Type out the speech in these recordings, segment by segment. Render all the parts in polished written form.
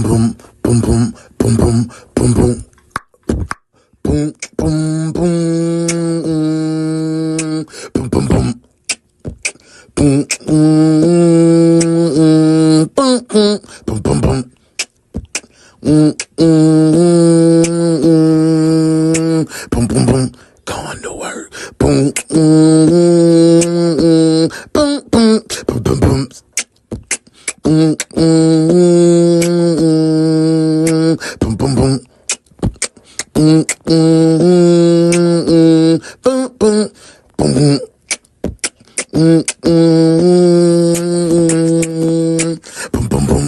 boom boom boom boom boom boom boom boom boom boom boom boom boom boom boom boom boom boom boom. Boom boom boom, going to work. Boom boom boom boom boom boom. Boom boom boom. Boom boom boom boom. Boom boom boom.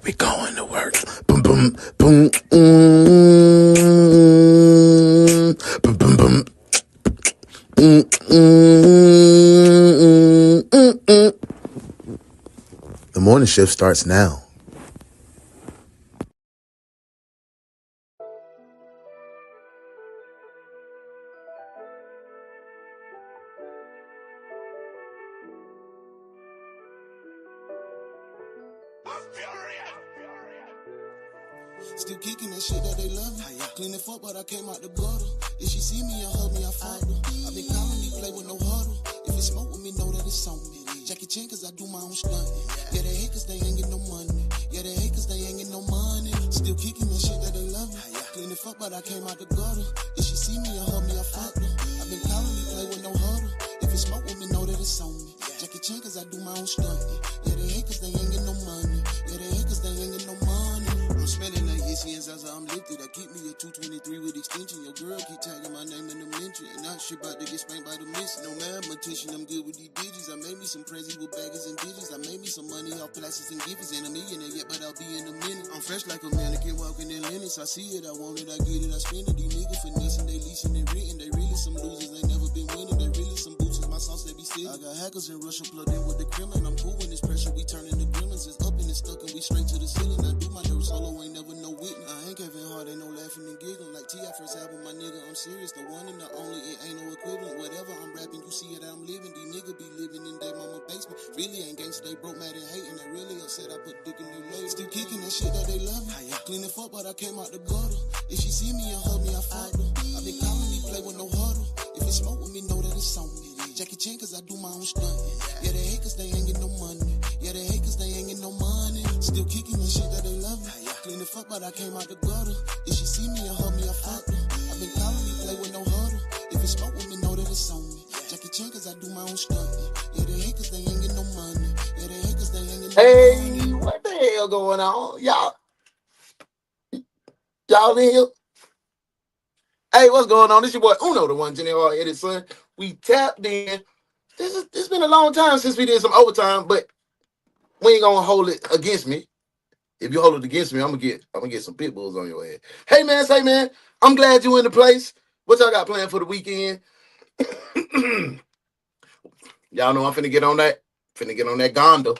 We going to work. Boom boom boom. Boom boom boom. The morning shift starts now. Still kicking that shit that they love me. Clean it fuck, but I came out the gutter. If she see me and hug me, I fight her. I been calling me, play with no huddle. If it smoke with me, know that it's on me. Jackie Chan, cause I do my own stunt. Yeah, they hate cause they ain't get no money. Yeah, they hate cause they ain't get no money. Still kicking that shit that they love me. Clean it fuck, but I came out the gutter. If she see me and hug me, I fight her. I been calling me, play with no huddle. If it smoke with me, know that it's on me. Jackie Chan, cause I do my own stunt. Yeah, they hate cause they ain't get no money. Yeah, they hate cause they ain't get no money. I'm spending like Yeezy as I'm lifted. I keep me a 223 with extension. Your girl keep tagging my name in the mention. And now she about to get spanked by the miss. No mathematician, I'm good with these digits. I made me some crazy with baggers and digits. I made me some money off plastics and gifts. Ain't a millionaire yet, but I'll be in a minute. I'm fresh like a mannequin walking in Linux. I see it, I want it, I get it, I spend it. These niggas finessing, they leasing, they written. They really some losers, they never been winning. They really some boosters, my sauce, they be still. I got hackers in Russia plugged in with the criminal. I'm cool when it's pressure, we turning the gremlins. It's up and it's stuck and we straight to the ceiling. I do my dirt solo, ain't never no witness. I ain't Kevin Hart, ain't no laughing and giggling. Like T.I. first album, my nigga, I'm serious. The one and the only, it ain't no equivalent. Whatever I'm rapping, you see it, I'm living. These niggas be living in their mama basement. Really ain't gangsta, they broke, mad and hating. They really upset, I put dick in their legs. Still kicking that shit that they love me. Clean it fuck, but I came out the gutter. If she see me and hug me, I fight her. I been calling me, play with no huddle. If it smoke with me, know that it's on me. Jackie Chan, cause I do my own stunt. Yeah, they hate cause they ain't get no money. Yeah, they hate cause they ain't get no money. Still kicking the shit that they love me. Clean it fuck, but I came out the gutter. If she see me and hug me, I fight her. I been calling me, play with no huddle. If it smoke with me, know that it's on me. Jackie Chan, cause I do my own stunt. Yeah, they hate cause they ain't get no money. Yeah, they hate cause they ain't get no money. Hey, what the hell going on? Y'all in here? Hey, what's going on? This your boy Uno, the one Jenny Hall Eddie son. We tapped in. It's been a long time since we did some overtime, but we ain't gonna hold it against me. If you hold it against me, I'm gonna get some pit bulls on your head. Hey man, I'm glad you in the place. What y'all got planned for the weekend? Y'all know I'm finna get on that. Finna get on that gondola.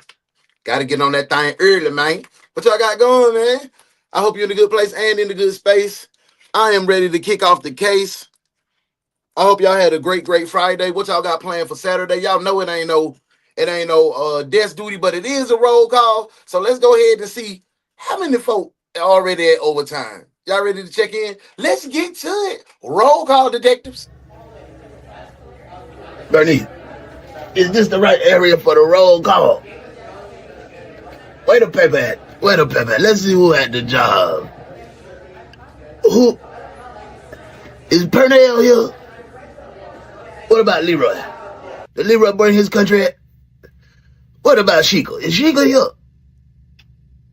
Gotta get on that thing early, man. What y'all got going, man? I hope you're in a good place and in a good space. I am ready to kick off the case. I hope y'all had a great Friday. What y'all got planned for Saturday? Y'all know it ain't no desk duty, but it is a roll call. So let's go ahead and see how many folk are already at overtime. Y'all ready to check in? Let's get to it. Roll call, detectives. Bernice, is this the right area for the roll call? Where the paper at? Let's see who had the job. Who? Is Purnell here? What about Leroy? Did Leroy bring his country at? What about Sheikah? Is Sheikah here?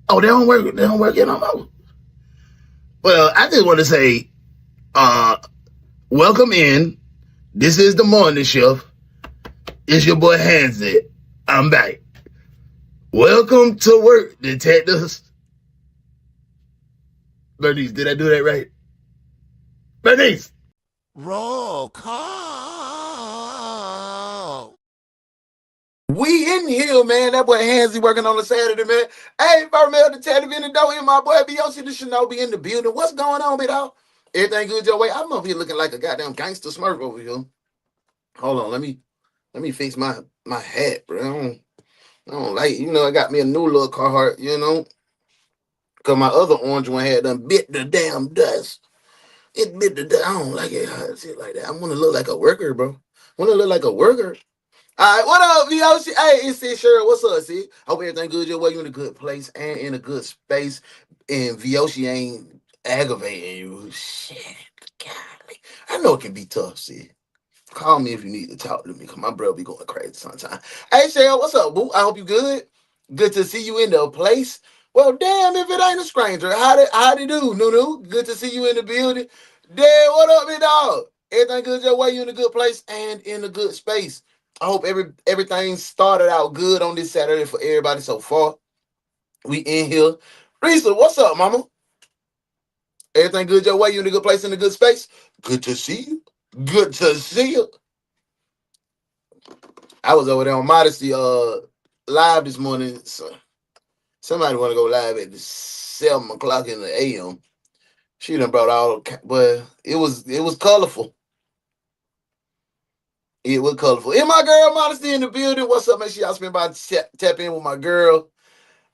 Oh, they don't work in no more. Well, I just want to say, welcome in. This is the morning shift. It's your boy Hansie. I'm back. Welcome to work, detectives. Bernice, did I do that right? Bernice! Roll call. We in here, man. That boy Hansie working on a Saturday, man. Hey, Firmel Detective in the door here, my boy Beyonce the Shinobi in the building. What's going on, dog? Everything good your way? I'm up here looking like a goddamn gangster smurf over here. Hold on, let me fix my hat, bro. I don't like it. I got me a new little Carhartt, because my other orange one had done bit the damn dust. It bit the dust. I don't like it how it's like that. I want to look like a worker, bro. I want to look like a worker. All right, what up, VOC? Hey, it's Cheryl. What's up, see? Hope everything good your way. You in a good place and in a good space. And VOC ain't aggravating you. Shit, golly. I know it can be tough, see. Call me if you need to talk to me, because my bro be going crazy sometimes. Hey, Cheryl, what's up, boo? I hope you good. Good to see you in the place. Well, damn, if it ain't a stranger. Howdy do, Nunu? Good to see you in the building. Damn, what up, big dog? Everything good your way. You in a good place and in a good space. I hope everything started out good on this Saturday for everybody so far. We in here. Risa, what's up, mama? Everything good your way? You in a good place, in a good space? Good to see you. Good to see you. I was over there on Modesty live this morning. So somebody want to go live at 7 o'clock in the a.m. She done brought all, but it was colorful. It was colorful. And my girl Modesty in the building. What's up? Make sure y'all spend by tap in with my girl.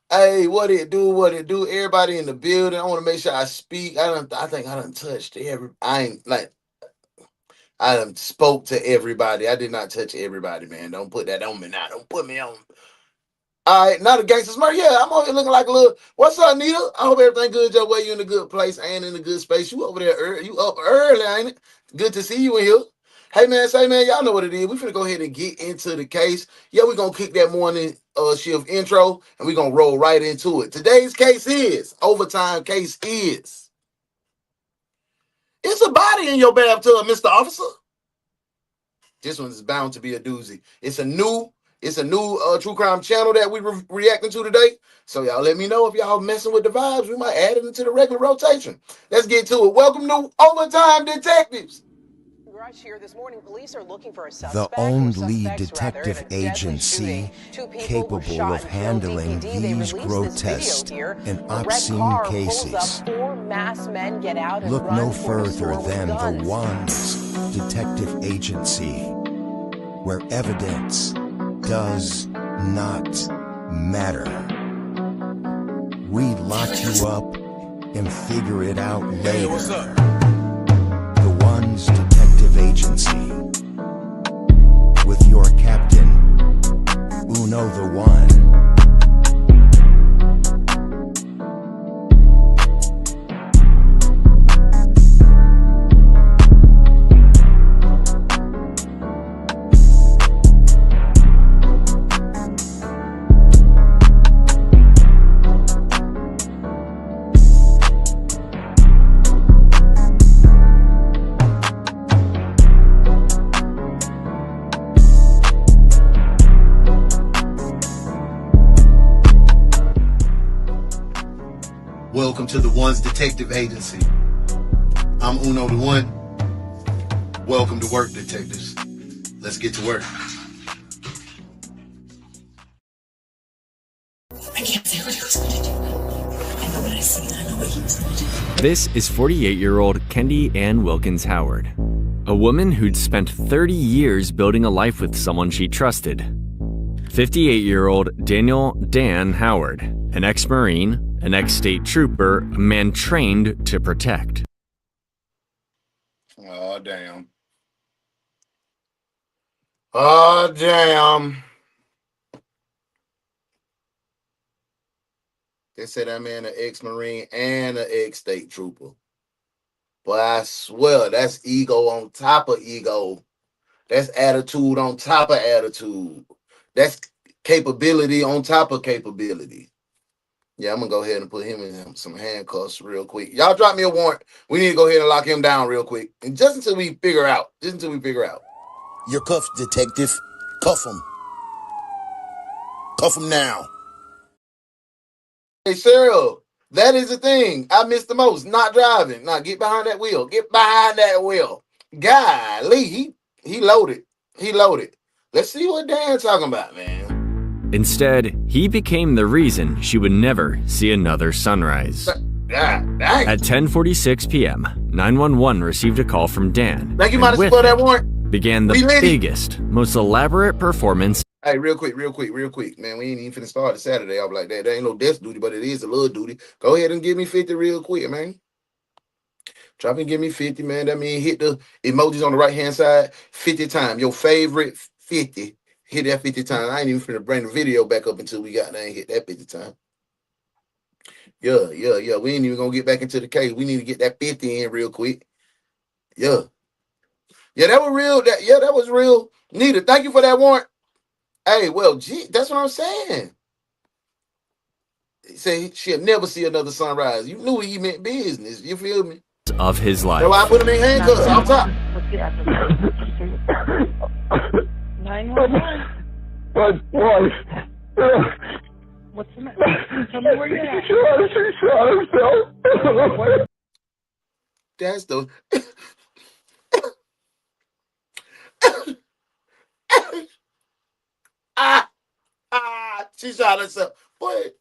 Hey, what it do? What it do? Everybody in the building. I want to make sure I speak. I think I done touched I done spoke to everybody. I did not touch everybody, man. Don't put that on me now. Don't put me on. All right, now the gangster smart. Yeah, I'm over here looking like a little. What's up, Nita? I hope everything good your way. You in a good place and in a good space. You over there early. You up early, ain't it? Good to see you in here. Hey, man, y'all know what it is. We finna go ahead and get into the case. Yeah, we're going to kick that morning shift intro, and we're going to roll right into it. Today's case is, overtime case is, it's a body in your bathtub, Mr. Officer. This one is bound to be a doozy. It's a new true crime channel that we reacting to today. So y'all let me know if y'all messing with the vibes. We might add it into the regular rotation. Let's get to it. Welcome to Overtime Detectives. Here this morning, police are looking for a the only detective agency capable of handling these grotesque and obscene cases. Look no further than the DaOnes Detective Agency, where evidence does not matter. We lock you up and figure it out later. Hey, what's up? The DaOnes Detective Agency, with your captain, UnoDaOne. Welcome to the DaOnes Detective Agency. I'm UnoDaOne. Welcome to work, detectives. Let's get to work. I can't say what he was going to do. I know what I see, and I know what he was going to do. This is 48-year-old Kendi Ann Wilkins Howard, a woman who'd spent 30 years building a life with someone she trusted. 58-year-old Daniel Dan Howard, an ex-Marine, an ex-state trooper, a man trained to protect. Oh, damn. Oh, damn. They said that man an ex-Marine and an ex-state trooper. But I swear, that's ego on top of ego. That's attitude on top of attitude. That's capability on top of capability. Yeah, I'm going to go ahead and put him in some handcuffs real quick. Y'all drop me a warrant. We need to go ahead and lock him down real quick. And just until we figure out. You're cuffed, detective. Cuff him. Cuff him now. Hey, Cheryl, that is the thing I miss the most. Not driving. Now, get behind that wheel. Get behind that wheel. Golly, he loaded. He loaded. Let's see what Dan's talking about, man. Instead, he became the reason she would never see another sunrise. God, At 10:46 p.m., 911 received a call from Dan. Thank you, and Modesty, with for that it warrant. began the biggest, most elaborate performance. Hey, real quick, man. We ain't even finna start the Saturday off like that. There ain't no desk duty, but it is a little duty. Go ahead and give me 50 real quick, man. Drop and give me 50, man. That means hit the emojis on the right-hand side 50 times. Your favorite 50. Hit that 50 times. I ain't even finna bring the video back up until we got there and hit that 50 times. Yeah. We ain't even gonna get back into the case. We need to get that 50 in real quick. Yeah, that was real. That was real. Nita, thank you for that warrant. Hey, well, gee, that's what I'm saying. He said she'll never see another sunrise. You knew he meant business. You feel me? Of his life. That's why I put him in handcuffs off top. 911. My wife. What's the matter? Tell me where you're at. She shot herself. That's the. She shot herself. Boy,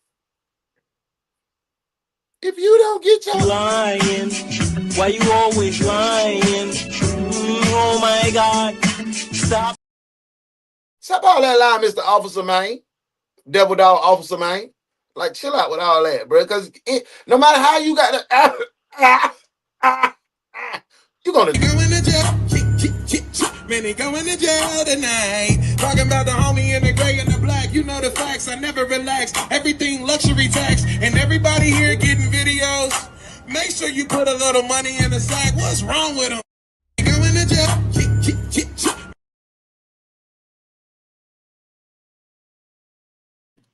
if you don't get your lying, why you always lying? Oh my God, stop all that line, Mr. Officer, man. Devil dog officer, man. Like, chill out with all that, bro. Because no matter how you got to, you're gonna go into jail. Man, they go into jail tonight. Talking about the homie in the gray and the black. You know the facts. I never relax. Everything luxury tax. And everybody here getting videos. Make sure you put a little money in the sack. What's wrong with them? Go into jail.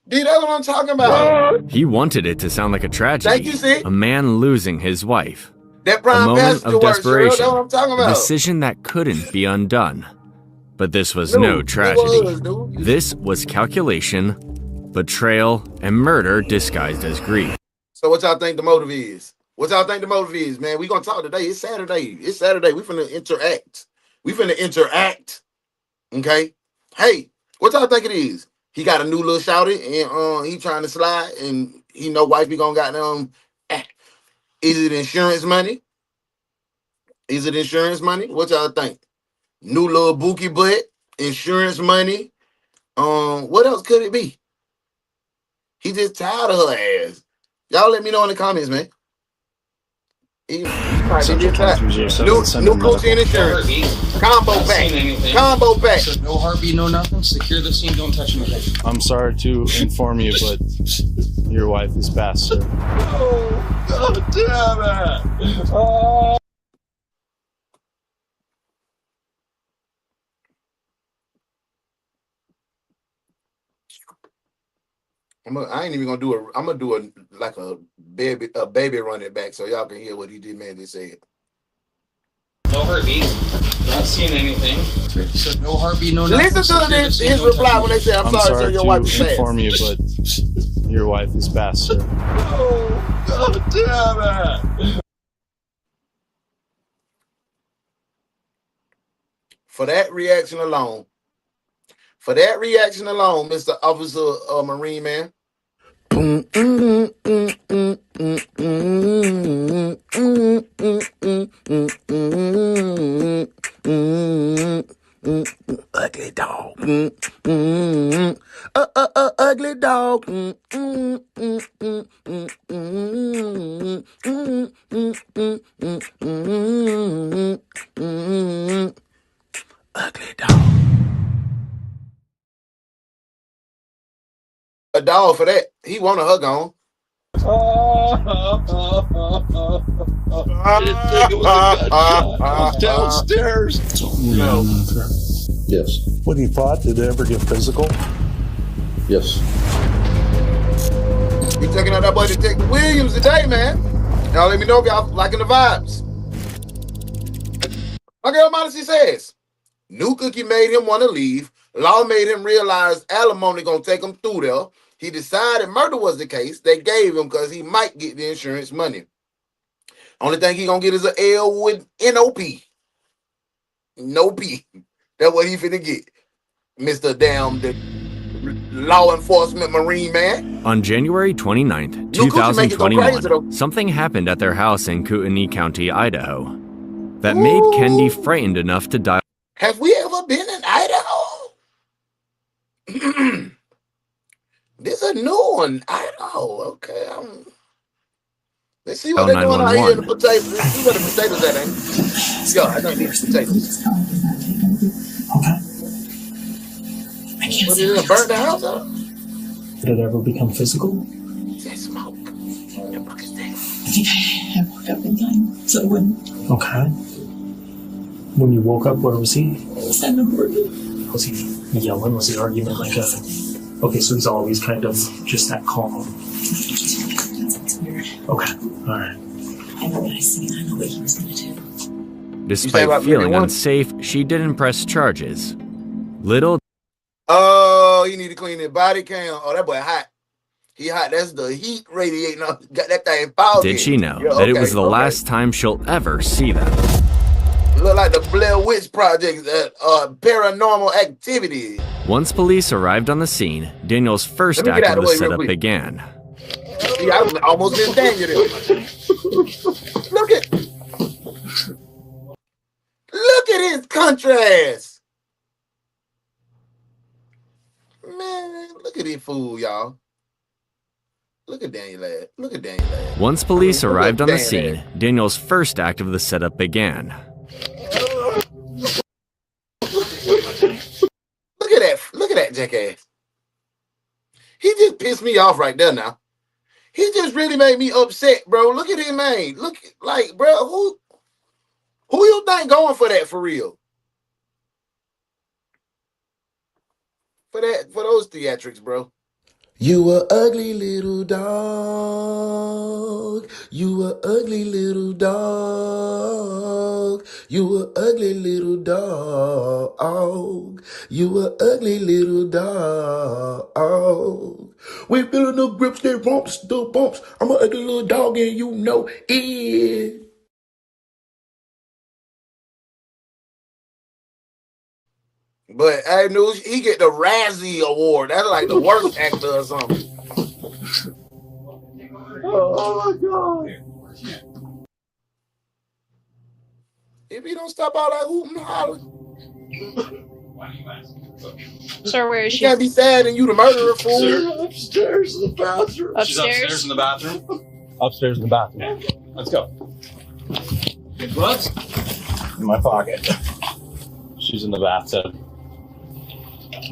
Dude, that's what I'm talking about. He wanted it to sound like a tragedy. Thank you, Sid. A man losing his wife. That A prime moment of desperation. That's what I'm talking A about. decision that couldn't be undone. But this was no tragedy. This was calculation, betrayal, and murder disguised as grief. So what y'all think the motive is? Man? We gonna talk today. It's Saturday. We finna interact. Okay? Hey, what y'all think it is? He got a new little shouty and he trying to slide and he know wifey gonna got them. Is it insurance money? What y'all think? New little bookie butt, insurance money. What else could it be? He just tired of her ass. Y'all let me know in the comments, man. He might be just tired. New coochie and insurance. Combo pack. No heartbeat, no nothing. Secure the scene. Don't touch anything. I'm sorry to inform you, but your wife is passed, sir. Oh, God damn it. Oh. I ain't even gonna do I'm gonna do a baby run it back so y'all can hear what he did, man. They said. No heartbeat. Not seeing anything. So no heartbeat, no nothing. Listen to his reply when they say, I'm sorry, sir, your wife is to inform you, but your wife is passed, sir. Oh, God damn it. For that reaction alone, Mr. Officer Marine Man. Ugly dog. Ugly dog. Ugly dog. A dog for that. He want a hug on. Downstairs. No. Yes. When he fought, did it ever get physical? Yes. He checking out that boy Detective Williams today, man. Y'all let me know if y'all liking the vibes. My girl Modesty says, new cookie made him want to leave. Law made him realize alimony gonna take him through there. He decided murder was the case. They gave him because he might get the insurance money. Only thing he gonna get is an L with NOP. No P. That's what he finna get. Mr. the law enforcement Marine man. On January 29th, 2021, something happened at their house in Kootenai County, Idaho, that made Kendi frightened enough to dial. Have we ever been in Idaho? This a new one. I know. Okay. Let's see what they're doing out here in the potatoes. Let's see where the potatoes at, ain't it? Yo, I don't need potatoes. Okay. What did it burn the house up? Did it ever become physical? That smoke. What the fuck is that? I think I woke up in time, so when. Okay. When you woke up, where was he? Was he yelling? Was the argument like a? Okay, so he's always kind of just that calm. Okay, all right. I know what I see, and I know what he was gonna do. Despite feeling unsafe, she didn't press charges. Little. Oh, you need to clean that body cam. Oh, that boy hot. He hot. That's the heat radiating off. Got that thing foggy. Did she know that it was the last time she'll ever see them? Look like the Blair Witch Project, paranormal activity. Once police arrived on the scene, Daniel's first act of the setup began. See, I almost been Daniel. Look at his contrast. Man, look at this fool, y'all. Look at Daniel lad. Look at Daniel lad. Once police arrived on the scene, Daniel's first act of the setup began. Look at that jackass. He just pissed me off right there now. He just really made me upset, bro. Look at him, man. Look, like, bro, who you think going for that for real? For those theatrics, bro. You a ugly little dog. You a ugly little dog. You a ugly little dog. You a ugly little dog. We feeling the grips, they bumps, the bumps. I'm a ugly little dog and you know it. But I knew he get the Razzie Award. That's like the worst actor or something. Oh my God. If he don't stop all that hooping and hollering. Sir, where is she? You can't be sad and you the murderer, fool. Sir, upstairs in the bathroom. Upstairs? She's upstairs in the bathroom. Upstairs in the bathroom. Let's go. Good gloves? In my pocket. She's in the bathtub.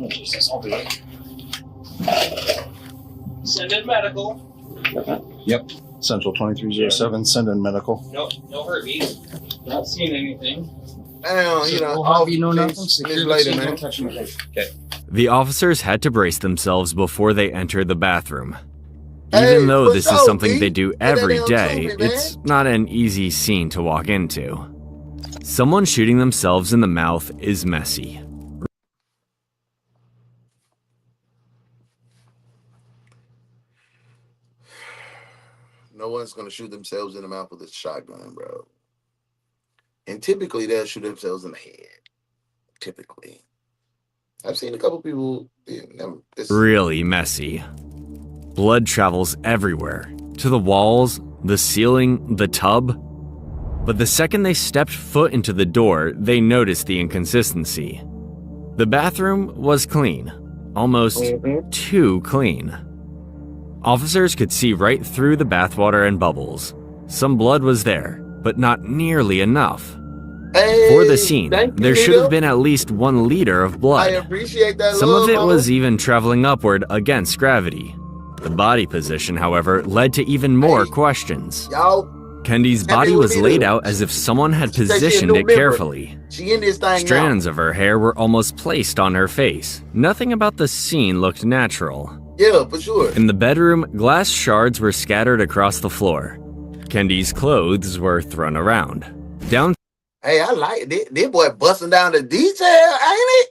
Oh, Jesus, I'll do it. Send in medical. Yep. Central 2307, send in medical. No heartbeat. Not seeing anything. Damn, you know, Later, man. Okay. The officers had to brace themselves before they entered the bathroom. Even though this is something they do every day, it's not an easy scene to walk into. Someone shooting themselves in the mouth is messy. No one's gonna shoot themselves in the mouth with a shotgun, bro. And typically they'll shoot themselves in the head. Typically. I've seen a couple people. Really messy. Blood travels everywhere. To the walls, the ceiling, the tub. But the second they stepped foot into the door, they noticed the inconsistency. The bathroom was clean. Almost too clean. Officers could see right through the bathwater and bubbles. Some blood was there, but not nearly enough. For the scene, there should have been at least 1 liter of blood. I appreciate that. Some of it was even traveling upward against gravity. The body position, however, led to even more questions. Kendi's body was laid out as if someone had positioned it carefully. Strands of her hair were almost placed on her face. Nothing about the scene looked natural. Yeah, for sure. In the bedroom, glass shards were scattered across the floor. Kendi's clothes were thrown around. Hey, I like it. This boy busting down the detail, ain't it?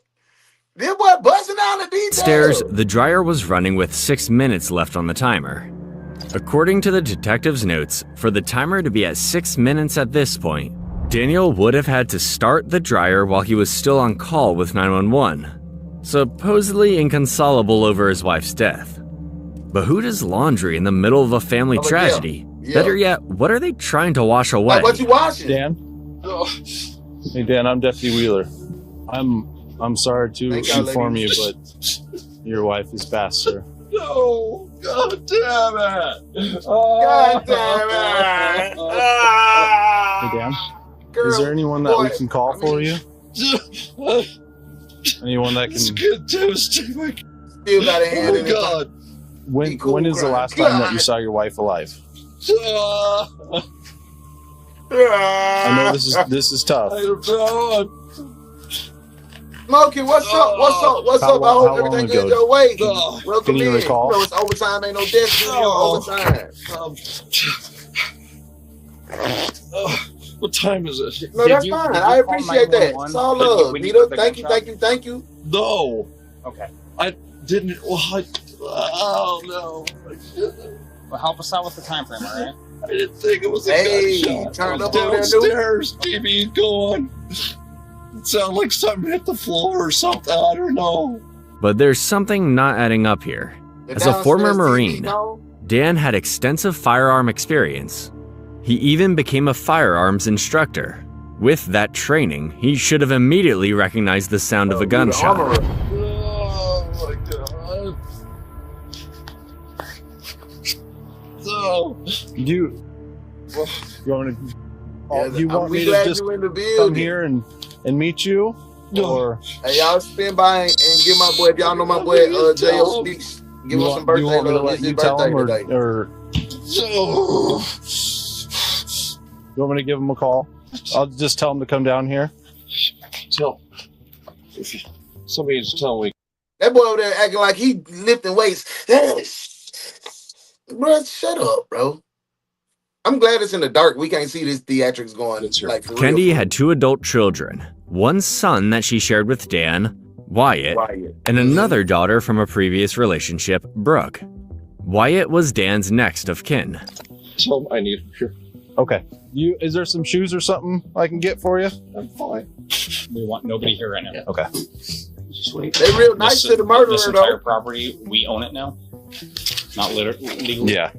This boy busting down the detail. Downstairs, the dryer was running with 6 minutes left on the timer. According to the detective's notes, for the timer to be at 6 minutes at this point, Daniel would have had to start the dryer while he was still on call with 911, supposedly inconsolable over his wife's death. But who does laundry in the middle of a family tragedy? Yeah. Better yet, what are they trying to wash away? Like, what you washing? Dan? Hey Dan, I'm Deputy Wheeler. I'm sorry to inform you, but Your wife is past, sir. No! God damn it! God damn it! Hey, Dan, Girl, is there anyone that we boy, can call for you? Anyone that It's can... good devastating. Still got a Oh hand my in it. God. When is the last time that you saw your wife alive? I know this is tough. I don't know. Smokey, what's up? What's up? What's up? I hope everything good your way. Welcome Can you in. recall? You know it's overtime, ain't no death duty on overtime. What time is it? No, that's fine. I appreciate that. It's all love. Nita, thank you. No. Okay. I didn't. Oh no. Well, help us out with the time frame, all right? I didn't think it was a gunshot. Turn I up was over there, downstairs. TV going. It sounded like something hit the floor or something. I don't know. But there's something not adding up here. As a former Marine, Dan had extensive firearm experience. He even became a firearms instructor. With that training, he should have immediately recognized the sound of a gunshot. Oh my God. So, You want me to glad just you in the come building. here and meet you? Or Hey, y'all spin by and give my boy, if y'all know my boy, J.O. Speaks, give him some birthday you want me to love. let It's his you tell him, birthday today. or you want me to give him a call? I'll just tell him to come down here. Somebody just tell me. That boy over there acting like he lifting weights. Bro, shut up, bro. I'm glad it's in the dark. We can't see this theatrics going like for Kendi real. had 2 adult children, one son that she shared with Dan, Wyatt, and another daughter from a previous relationship, Brooke. Wyatt was Dan's next of kin. Tell him I need him here. Okay. Is there some shoes or something I can get for you? I'm fine. We want nobody here right now. Okay. They real nice to the murderer, this entire though. property, we own it now. Not legally. Yeah.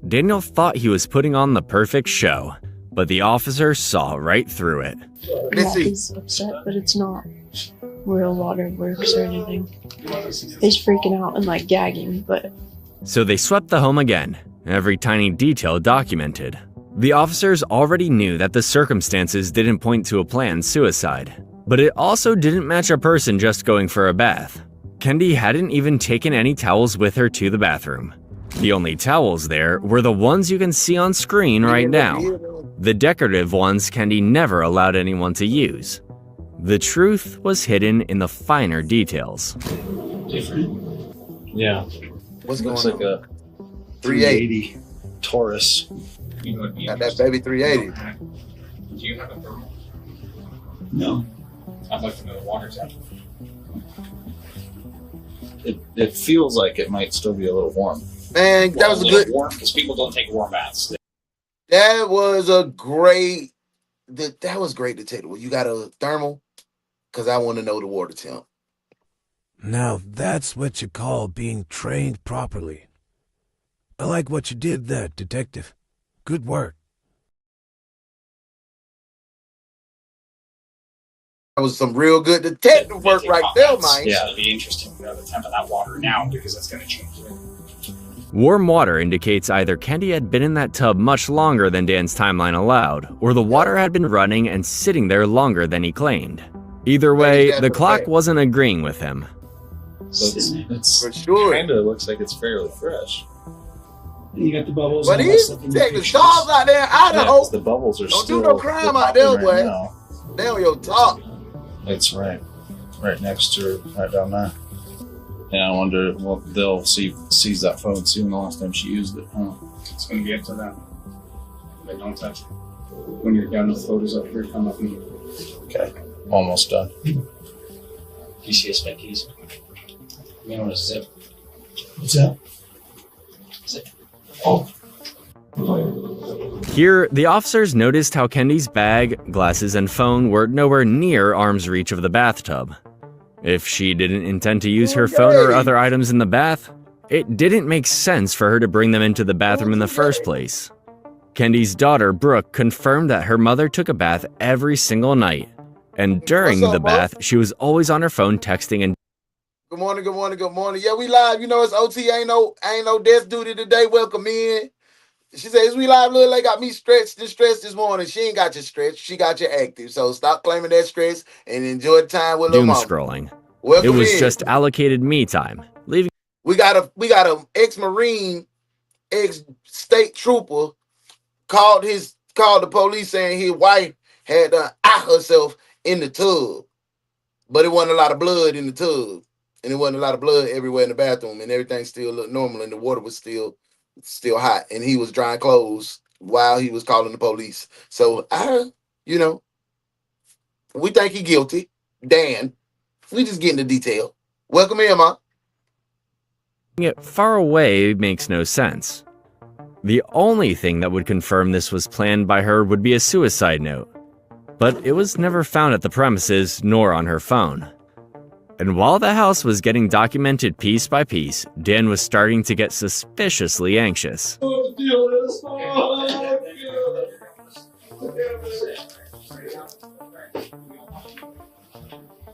Daniel thought he was putting on the perfect show, but the officer saw right through it. Yeah, he's upset, but it's not real waterworks or anything. He's freaking out and like gagging, but... So they swept the home again, every tiny detail documented. The officers already knew that the circumstances didn't point to a planned suicide, but it also didn't match a person just going for a bath. Kendi hadn't even taken any towels with her to the bathroom. The only towels there were the ones you can see on screen right now, the decorative ones Kendi never allowed anyone to use. The truth was hidden in the finer details. Different. Yeah. What's Looks going like on? a 380 Taurus. Got that baby 380. Do you have a thermal? No. I'd like to know the water temperature. It feels like it might still be a little warm. Man, that was a good. Because people don't take warm baths. That was a great. That was great detective. You got a thermal? Because I want to know the water temp. Now that's what you call being trained properly. I like what you did there, detective. Good work. That was some real good detective work right there, man. Yeah, it'd be interesting to know the temp of that water now because that's going to change it. Warm water indicates either Kendi had been in that tub much longer than Dan's timeline allowed, or the water had been running and sitting there longer than he claimed. Either way, the clock wasn't agreeing with him. It's for sure. Kind of looks like it's fairly fresh. You got the bubbles. But he's taking dogs out there, Idaho. The bubbles are Don't still. do no crime out there, boy. Now. They on your top. It's right next to her, right down there. Yeah, I wonder. Well, they'll seize that phone. See when the last time she used it. Huh? It's going to be up to them. They don't touch it. When you're done with photos up here, come up and... Okay, almost done. Do you see a spec keys? You know what a zip? What's that? Zip. Oh. Here, the officers noticed how Kendi's bag, glasses, and phone were nowhere near arm's reach of the bathtub. If she didn't intend to use her phone or other items in the bath, it didn't make sense for her to bring them into the bathroom in the first place. Kendi's daughter, Brooke, confirmed that her mother took a bath every single night, and during the bath, she was always on her phone texting and Good morning, good morning, good morning. Yeah, we live. You know it's OT. Ain't no desk duty today. Welcome in. She says we live. Little got me stretched and stressed this morning. She ain't got you stretched. She got you active. So stop claiming that stress and enjoy the time with little Doom mama. scrolling. Welcome It was in. just allocated me time. Leaving. We got a ex-Marine, ex-state trooper called the police saying his wife had out herself in the tub, but it wasn't a lot of blood in the tub, and it wasn't a lot of blood everywhere in the bathroom, and everything still looked normal, and the water was still hot, and he was drying clothes while he was calling the police. So we think he guilty. Dan, we just getting the detail. Welcome in, ma. It far away makes no sense. The only thing that would confirm this was planned by her would be a suicide note, but it was never found at the premises nor on her phone. And while the house was getting documented piece by piece, Dan was starting to get suspiciously anxious.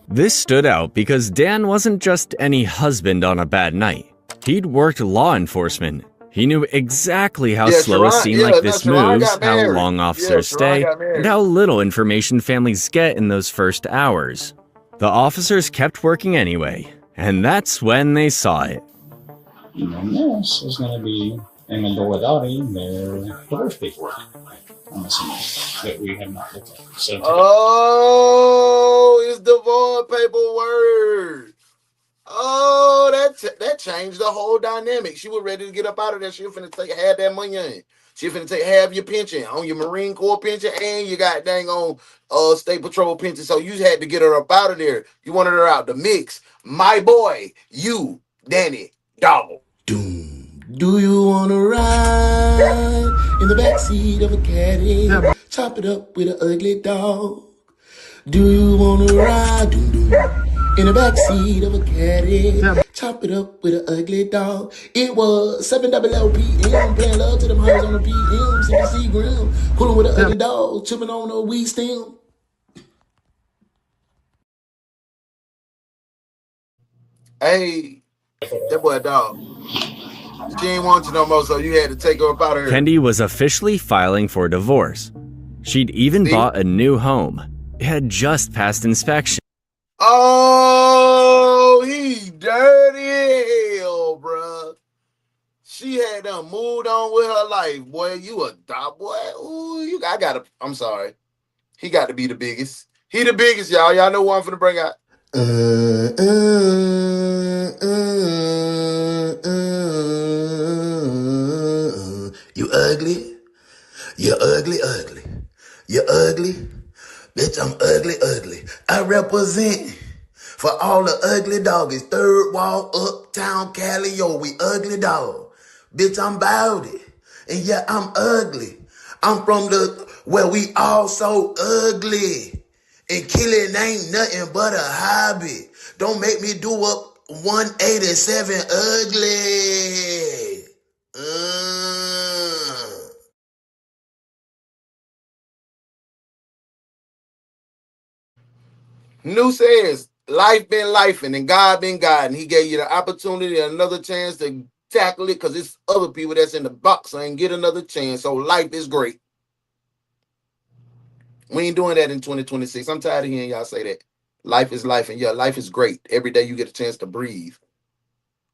This stood out because Dan wasn't just any husband on a bad night. He'd worked law enforcement. He knew exactly how slow a scene like this moves, how long officers stay, and how little information families get in those first hours. The officers kept working anyway, and that's when they saw it. This is going to be Emma Doladati, their divorce paperwork. I'm assuming that we have not looked at. So it's divorce paperwork. Oh, that changed the whole dynamic. She was ready to get up out of there. She was finna take half that money in. She finna take half your pension on your Marine Corps pension and you got dang on State Patrol pension. So you had to get her up out of there. You wanted her out the mix. My boy, you, Danny, dog. Do you wanna ride in the backseat of a caddy? Chop it up with an ugly dog. Do you wanna ride in the backseat of a caddy? Chop it up with an ugly dog. It was 7:00 p.m. Playing love to them hoes on the PM. Sipping Seagram, cooling with an ugly dog, chipping on a weed stem. Hey, that boy dog. She ain't want you no more, so you had to take her up out of here. Kendi was officially filing for divorce. She'd even bought a new home. It had just passed inspection. Oh, he dirty as hell, bruh. She had done moved on with her life, boy. You a dog, boy. Ooh, I'm sorry. He got to be the biggest. He the biggest, y'all. Y'all know who I'm finna bring out. You ugly. You ugly. You ugly. Bitch, I'm ugly. I represent for all the ugly doggies. Third wall, uptown, Cali, yo, we ugly dog. Bitch, I'm about it. And yeah, I'm ugly. I'm from where we all so ugly. And killing ain't nothing but a hobby. Don't make me do up 187 ugly. New says, life been lifing and God been guiding. He gave you the opportunity, another chance to tackle it because it's other people that's in the box and get another chance. So life is great. We ain't doing that in 2026. I'm tired of hearing y'all say that. Life is life, and yeah, life is great. Every day you get a chance to breathe.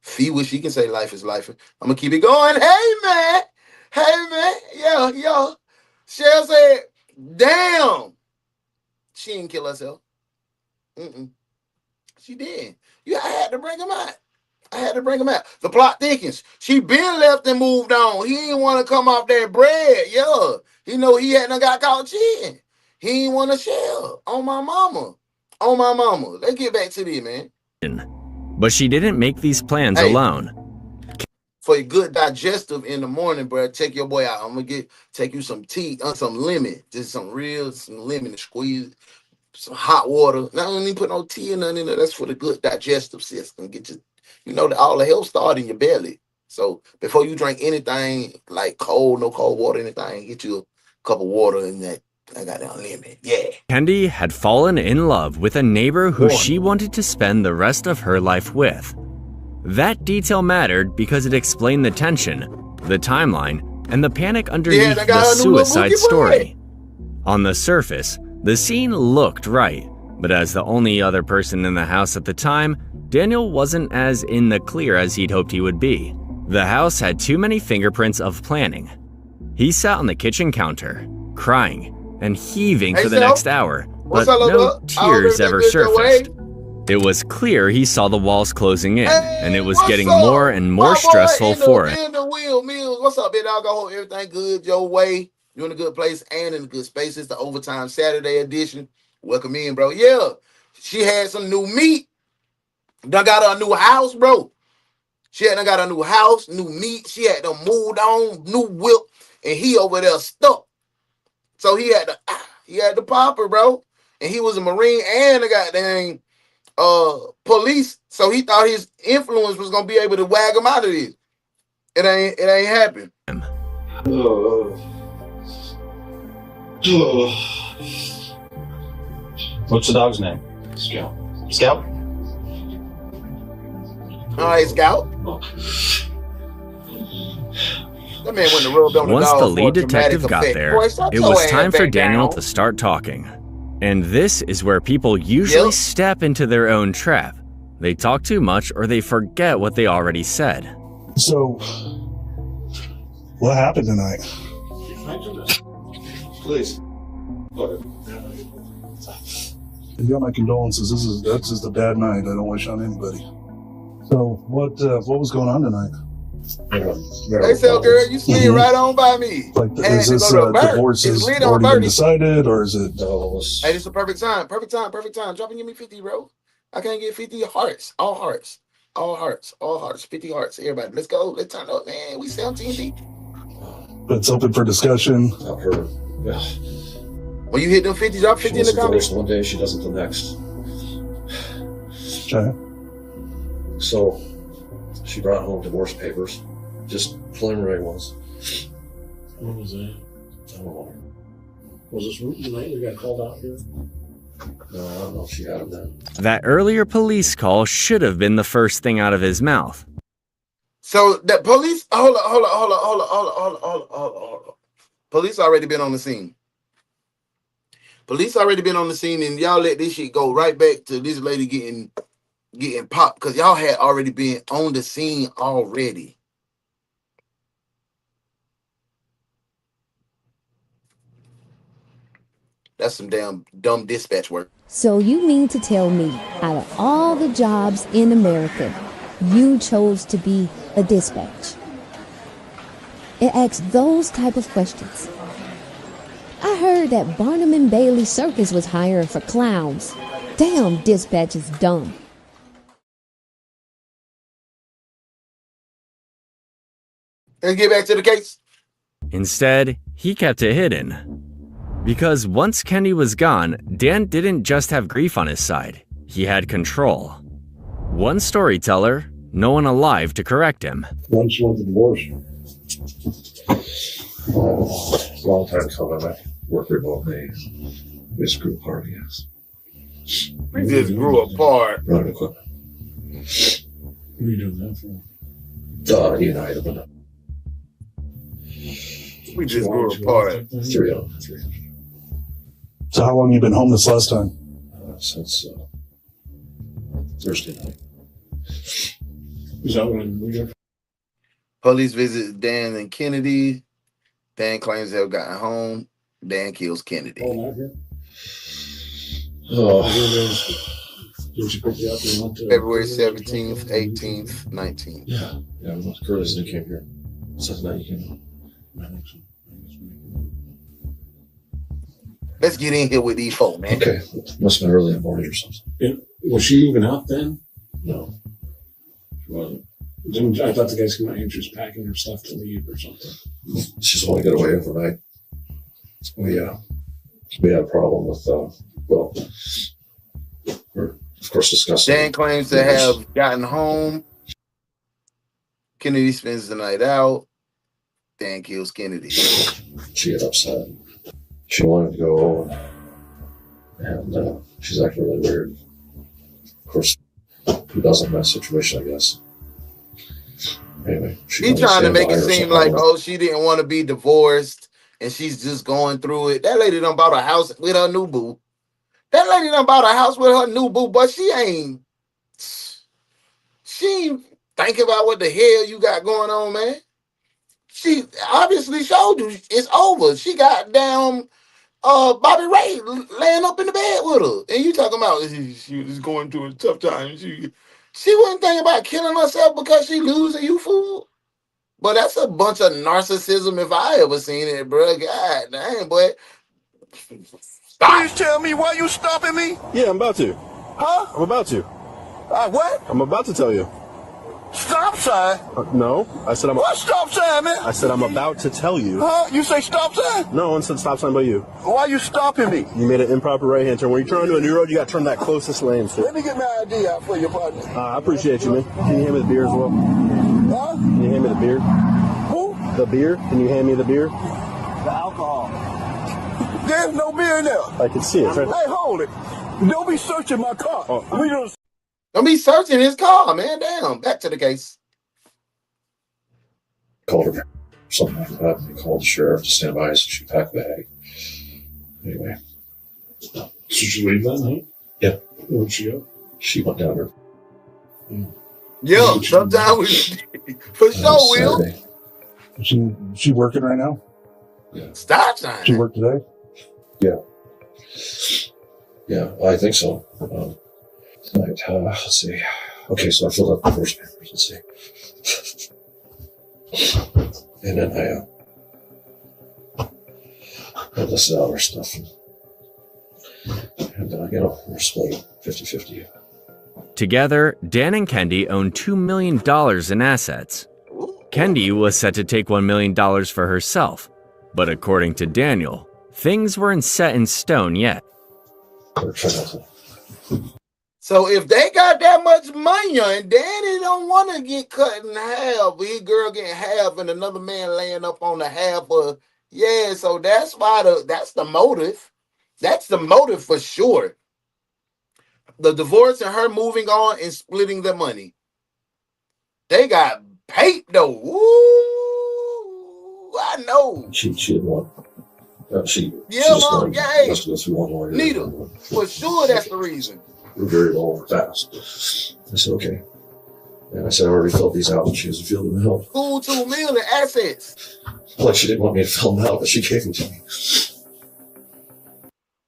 Fee wish she can say life is life. I'm gonna keep it going. Hey man. Yo. Cheryl said, damn. She didn't kill herself. She did. Yeah, I had to bring him out. The plot thickens. She been left and moved on. He didn't want to come off that bread. Yeah. He know he hadn't got caught cheating. He didn't want to share. On my mama. Let's get back to this, man. But she didn't make these plans alone. For a good digestive in the morning, bro, take your boy out. I'm gonna take you some tea, some lemon, just some lemon to squeeze, some hot water. Not only put no tea and nothing in there. That's for the good digestive system. Get you, all the health start in your belly. So before you drink anything like no cold water, anything, get you a cup of water in that I got it unlimited. Yeah. Kendi had fallen in love with a neighbor who she wanted to spend the rest of her life with. That detail mattered because it explained the tension, the timeline, and the panic underneath the suicide story. On the surface, the scene looked right, but as the only other person in the house at the time, Daniel wasn't as in the clear as he'd hoped he would be. The house had too many fingerprints of planning. He sat on the kitchen counter, crying and heaving for the next hour, but no tears ever surfaced. It was clear he saw the walls closing in, and it was getting more and more stressful for him. What's up, big dog? I hope everything good your way. You're in a good place and in a good space. It's the Overtime Saturday edition. Welcome in, bro. Yeah, she had some new meat. Done got her a new house, bro. She had done got a new house, new meat. She had them moved on, new whip, and he over there stuck. So he had to pop her, bro. And he was a Marine and a goddamn police. So he thought his influence was gonna be able to wag him out of this. It ain't happened. What's the dog's name? Scout. Scout? All right, Scout. That man went to rub on the Once dog the for a lead detective dramatic got effect. there, Boy, shut it your was ass time for back Daniel down. to start talking. And this is where people usually step into their own trap. They talk too much or they forget what they already said. So, what happened tonight? Please. You got my condolences. That's just a bad night. I don't wish on anybody. So, what was going on tonight? They said, girl, you slid right on by me. Like, is this divorce has already been decided, or is it? Hey, this is a perfect time. Perfect time. Drop and give me 50, bro. I can't get 50 hearts. All hearts. 50 hearts. Everybody, let's go. Let's turn up, man. We 17 deep. It's open for discussion. I've heard. Yeah. When you hit them 50, drop 50 in the comments. One day, she doesn't the next. Okay. So, she brought home divorce papers, just preliminary ones. When was that? I don't know. Was this the night we got called out here? No, I don't know if she had them then. That earlier police call should have been the first thing out of his mouth. So the police, hold on. Police already been on the scene. And y'all let this shit go right back to this lady getting popped because y'all had already been on the scene already. That's some damn dumb dispatch work. So you mean to tell me, out of all the jobs in America, you chose to be a dispatch? It asks those type of questions. I heard that Barnum and Bailey Circus was hiring for clowns. Damn, dispatch is dumb. Let's get back to the case. Instead, he kept it hidden. Because once Kendi was gone, Dan didn't just have grief on his side. He had control. One storyteller, no one alive to correct him. When she went to divorce? Long time coming. I worked remotely. We just grew apart, I guess. We just grew apart. Running equipment. What are you doing that for? United, but we just grew apart. 3 of them. So how long you been home this last time? Since Thursday night. Is that when we got? Police visit Dan and Kennedy. Dan claims they've gotten home. Dan kills Kennedy. February 17th, 18th, 19th. Yeah, Curtis came here. Says night you came. Let's get in here with these folk, man. Okay, must have been early in the morning or something. Was she even out then? No. She wasn't. I thought the guys came out here, she was packing her stuff to leave or something. She just wanted to get away overnight. We had a problem with, we're of course discussing. Dan claims to have gotten home. Kennedy spends the night out. Dan kills Kennedy. She got upset. She wanted to go, and she's acting really weird. Of course, who doesn't in that situation, I guess. Anyway, He trying to make it seem like, oh, she didn't want to be divorced and she's just going through it. That lady done bought a house with her new boo. That lady done bought a house with her new boo, but she ain't thinking about what the hell you got going on, man. She obviously showed you it's over. She got down Bobby Ray laying up in the bed with her. And you talking about she was going through a tough time. She wasn't thinking about killing herself because she losing you, fool. But that's a bunch of narcissism if I ever seen it, bro. God damn, boy. Please tell me why you stopping me? Yeah, I'm about to. Huh? I'm about to. What? I'm about to tell you. Stop sign? No, I said I'm. What stop sign, man? I said I'm about to tell you. Huh? You say stop sign? No one said stop sign but you. Why you stopping me? You made an improper right-hand turn. When you're turning to a new road, you got to turn that closest lane. So. Let me get my ID out for you, partner. I appreciate you, man. Can you hand me the beer as well? Huh? Can you hand me the beer? Who? The beer? Can you hand me the beer? The alcohol. There's no beer in there. I can see it. Right? Hey, hold it. Don't be searching my car. Oh. Don't be searching his car, man. Damn. Back to the case. Called her something like that. They called the sheriff to stand by so she packed the bag. Anyway. Did she leave that night? Yeah. Where'd she go? She went down there. Yeah, sometimes for sure, Will. She working right now? Yeah. Stop sign. She work today? Yeah. Yeah, I think so. Tonight, let's see. Okay, so I filled out the divorce papers. Let's see. And then I listed out our stuff. And then we're split 50-50. Together, Dan and Kendi owned $2 million in assets. Kendi was set to take $1 million for herself, but according to Daniel, things weren't set in stone yet. So if they got that much money and Danny don't want to get cut in half, his girl getting half and another man laying up on the half of, yeah, so that's why that's the motive. That's the motive for sure. The divorce and her moving on and splitting the money. They got paid though. Ooh, I know. She didn't want. Neither. For sure, that's the reason. We're very low and fast. I said, okay. And I said, I already filled these out. And she doesn't feel them out. Full $2 million assets. Like she didn't want me to fill them out, but she gave them to me.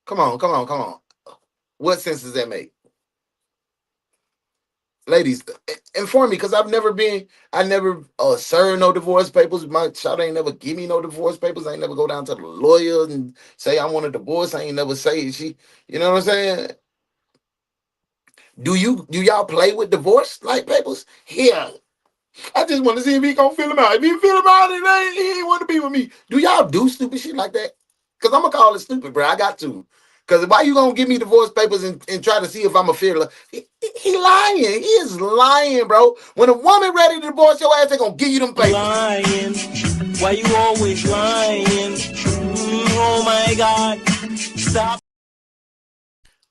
Come on. What sense does that make? Ladies, inform me, because I never served no divorce papers. My child ain't never give me no divorce papers. I ain't never go down to the lawyer and say I want a divorce. I ain't never say you know what I'm saying? Do y'all play with divorce like papers? Yeah. I just want to see if he gonna fill him out. If he fill him out, he ain't want to be with me. Do y'all do stupid shit like that? Because I'm gonna call it stupid, bro. I got to. Because why you gonna give me divorce papers and try to see if I'm a fiddler? He lying. He is lying, bro. When a woman ready to divorce your ass, they gonna give you them papers. Lying. Why you always lying? Oh my God. Stop.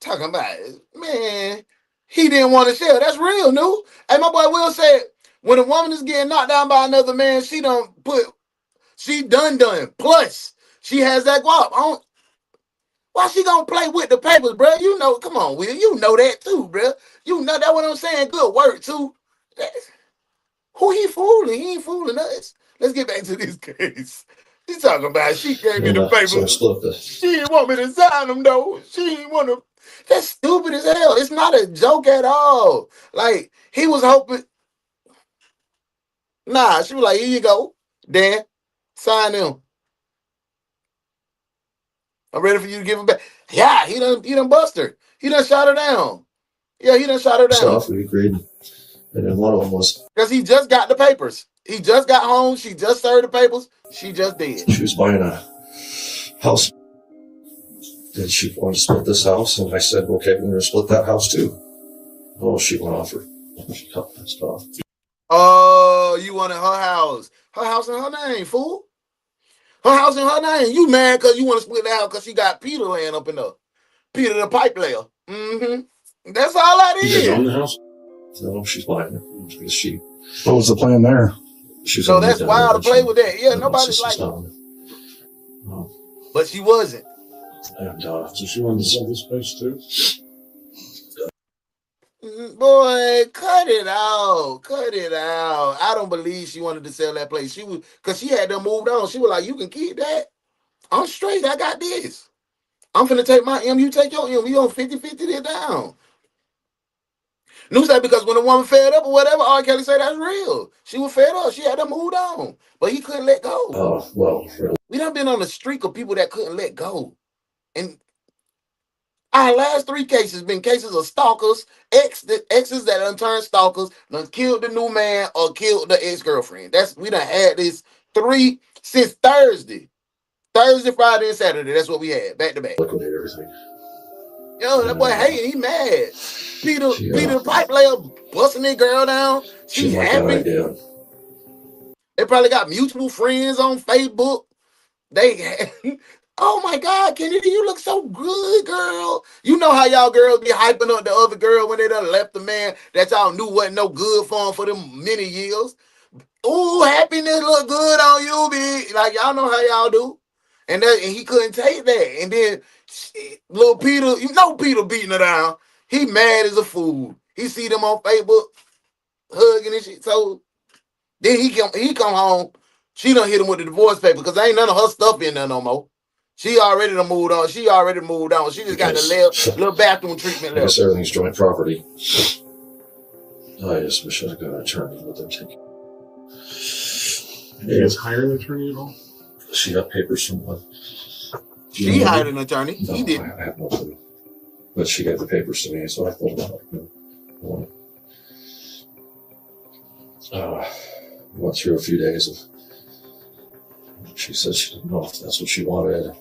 Talking about it. Man, he didn't want to share. That's real, new. Hey, my boy Will said, when a woman is getting knocked down by another man, she done. Plus, she has that guap on. Why she gonna play with the papers, bro? You know, come on, Will. You know that too, bro. You know that what I'm saying. Good work too. Who he fooling? He ain't fooling us. Let's get back to this case. He's talking about she gave me the papers. She didn't want me to sign them though. She didn't want to. That's stupid as hell. It's not a joke at all. Like he was hoping. Nah, she was like, here you go, Dan. Sign them. I'm ready for you to give him back. Yeah, he done bust her. He done shot her down. Yeah, he done shot her down. Stuff we agreed. And then one of them was because he just got the papers. He just got home. She just served the papers. She just did. She was buying a house. Then she wanted to split this house, and I said, okay, we're going to split that house too. Oh, she went off her. She cut that stuff. Oh, you wanted her house. Her house in her name, fool. Her house in her name. You mad because you want to split the house because she got Peter laying up in there. Peter the pipe layer. Mm-hmm. That's all that You is. guys own the house? No, she's buying it. Because she. What was the plan there? So that's wild to play with that. Yeah, nobody's like. Oh. But she wasn't. And so she wanted to sell this place too? Boy, cut it out. Cut it out. I don't believe she wanted to sell that place. She was, because she had them moved on. She was like, you can keep that. I'm straight. I got this. I'm finna take my M. You take your M. We on 50-50 this down. New said because when a woman fed up or whatever, R. Kelly said that's real. She was fed up. She had to move on. But he couldn't let go. Oh, well, really. We done been on a streak of people that couldn't let go. And our last 3 cases been cases of stalkers, exes that done turned stalkers, done killed the new man or killed the ex-girlfriend. We done had this 3 since Thursday. Thursday, Friday, and Saturday. That's what we had, back to back. Liquidate everything. Yo, that boy hating, he mad. Peter the pipe layer busting that girl down. She happy. They probably got mutual friends on Facebook. Oh my God, Kennedy, you look so good, girl. You know how y'all girls be hyping up the other girl when they done left the man that y'all knew wasn't no good for him for them many years. Ooh, happiness look good on you, big. Like y'all know how y'all do. And he couldn't take that. And then little Peter, you know Peter beating her down. He mad as a fool. He see them on Facebook hugging and shit. So then he come home. She done hit him with the divorce paper because ain't none of her stuff in there no more. She already done moved on. She just got the little bathroom treatment left. I guess everything's joint property. I just wish I got an attorney with them taking. You guys hire an attorney at all? She got papers from one. She hired an attorney. No, He didn't. I have no clue. But she gave the papers to me, so I thought about it. Went through a few days of. She said she didn't know if that's what she wanted.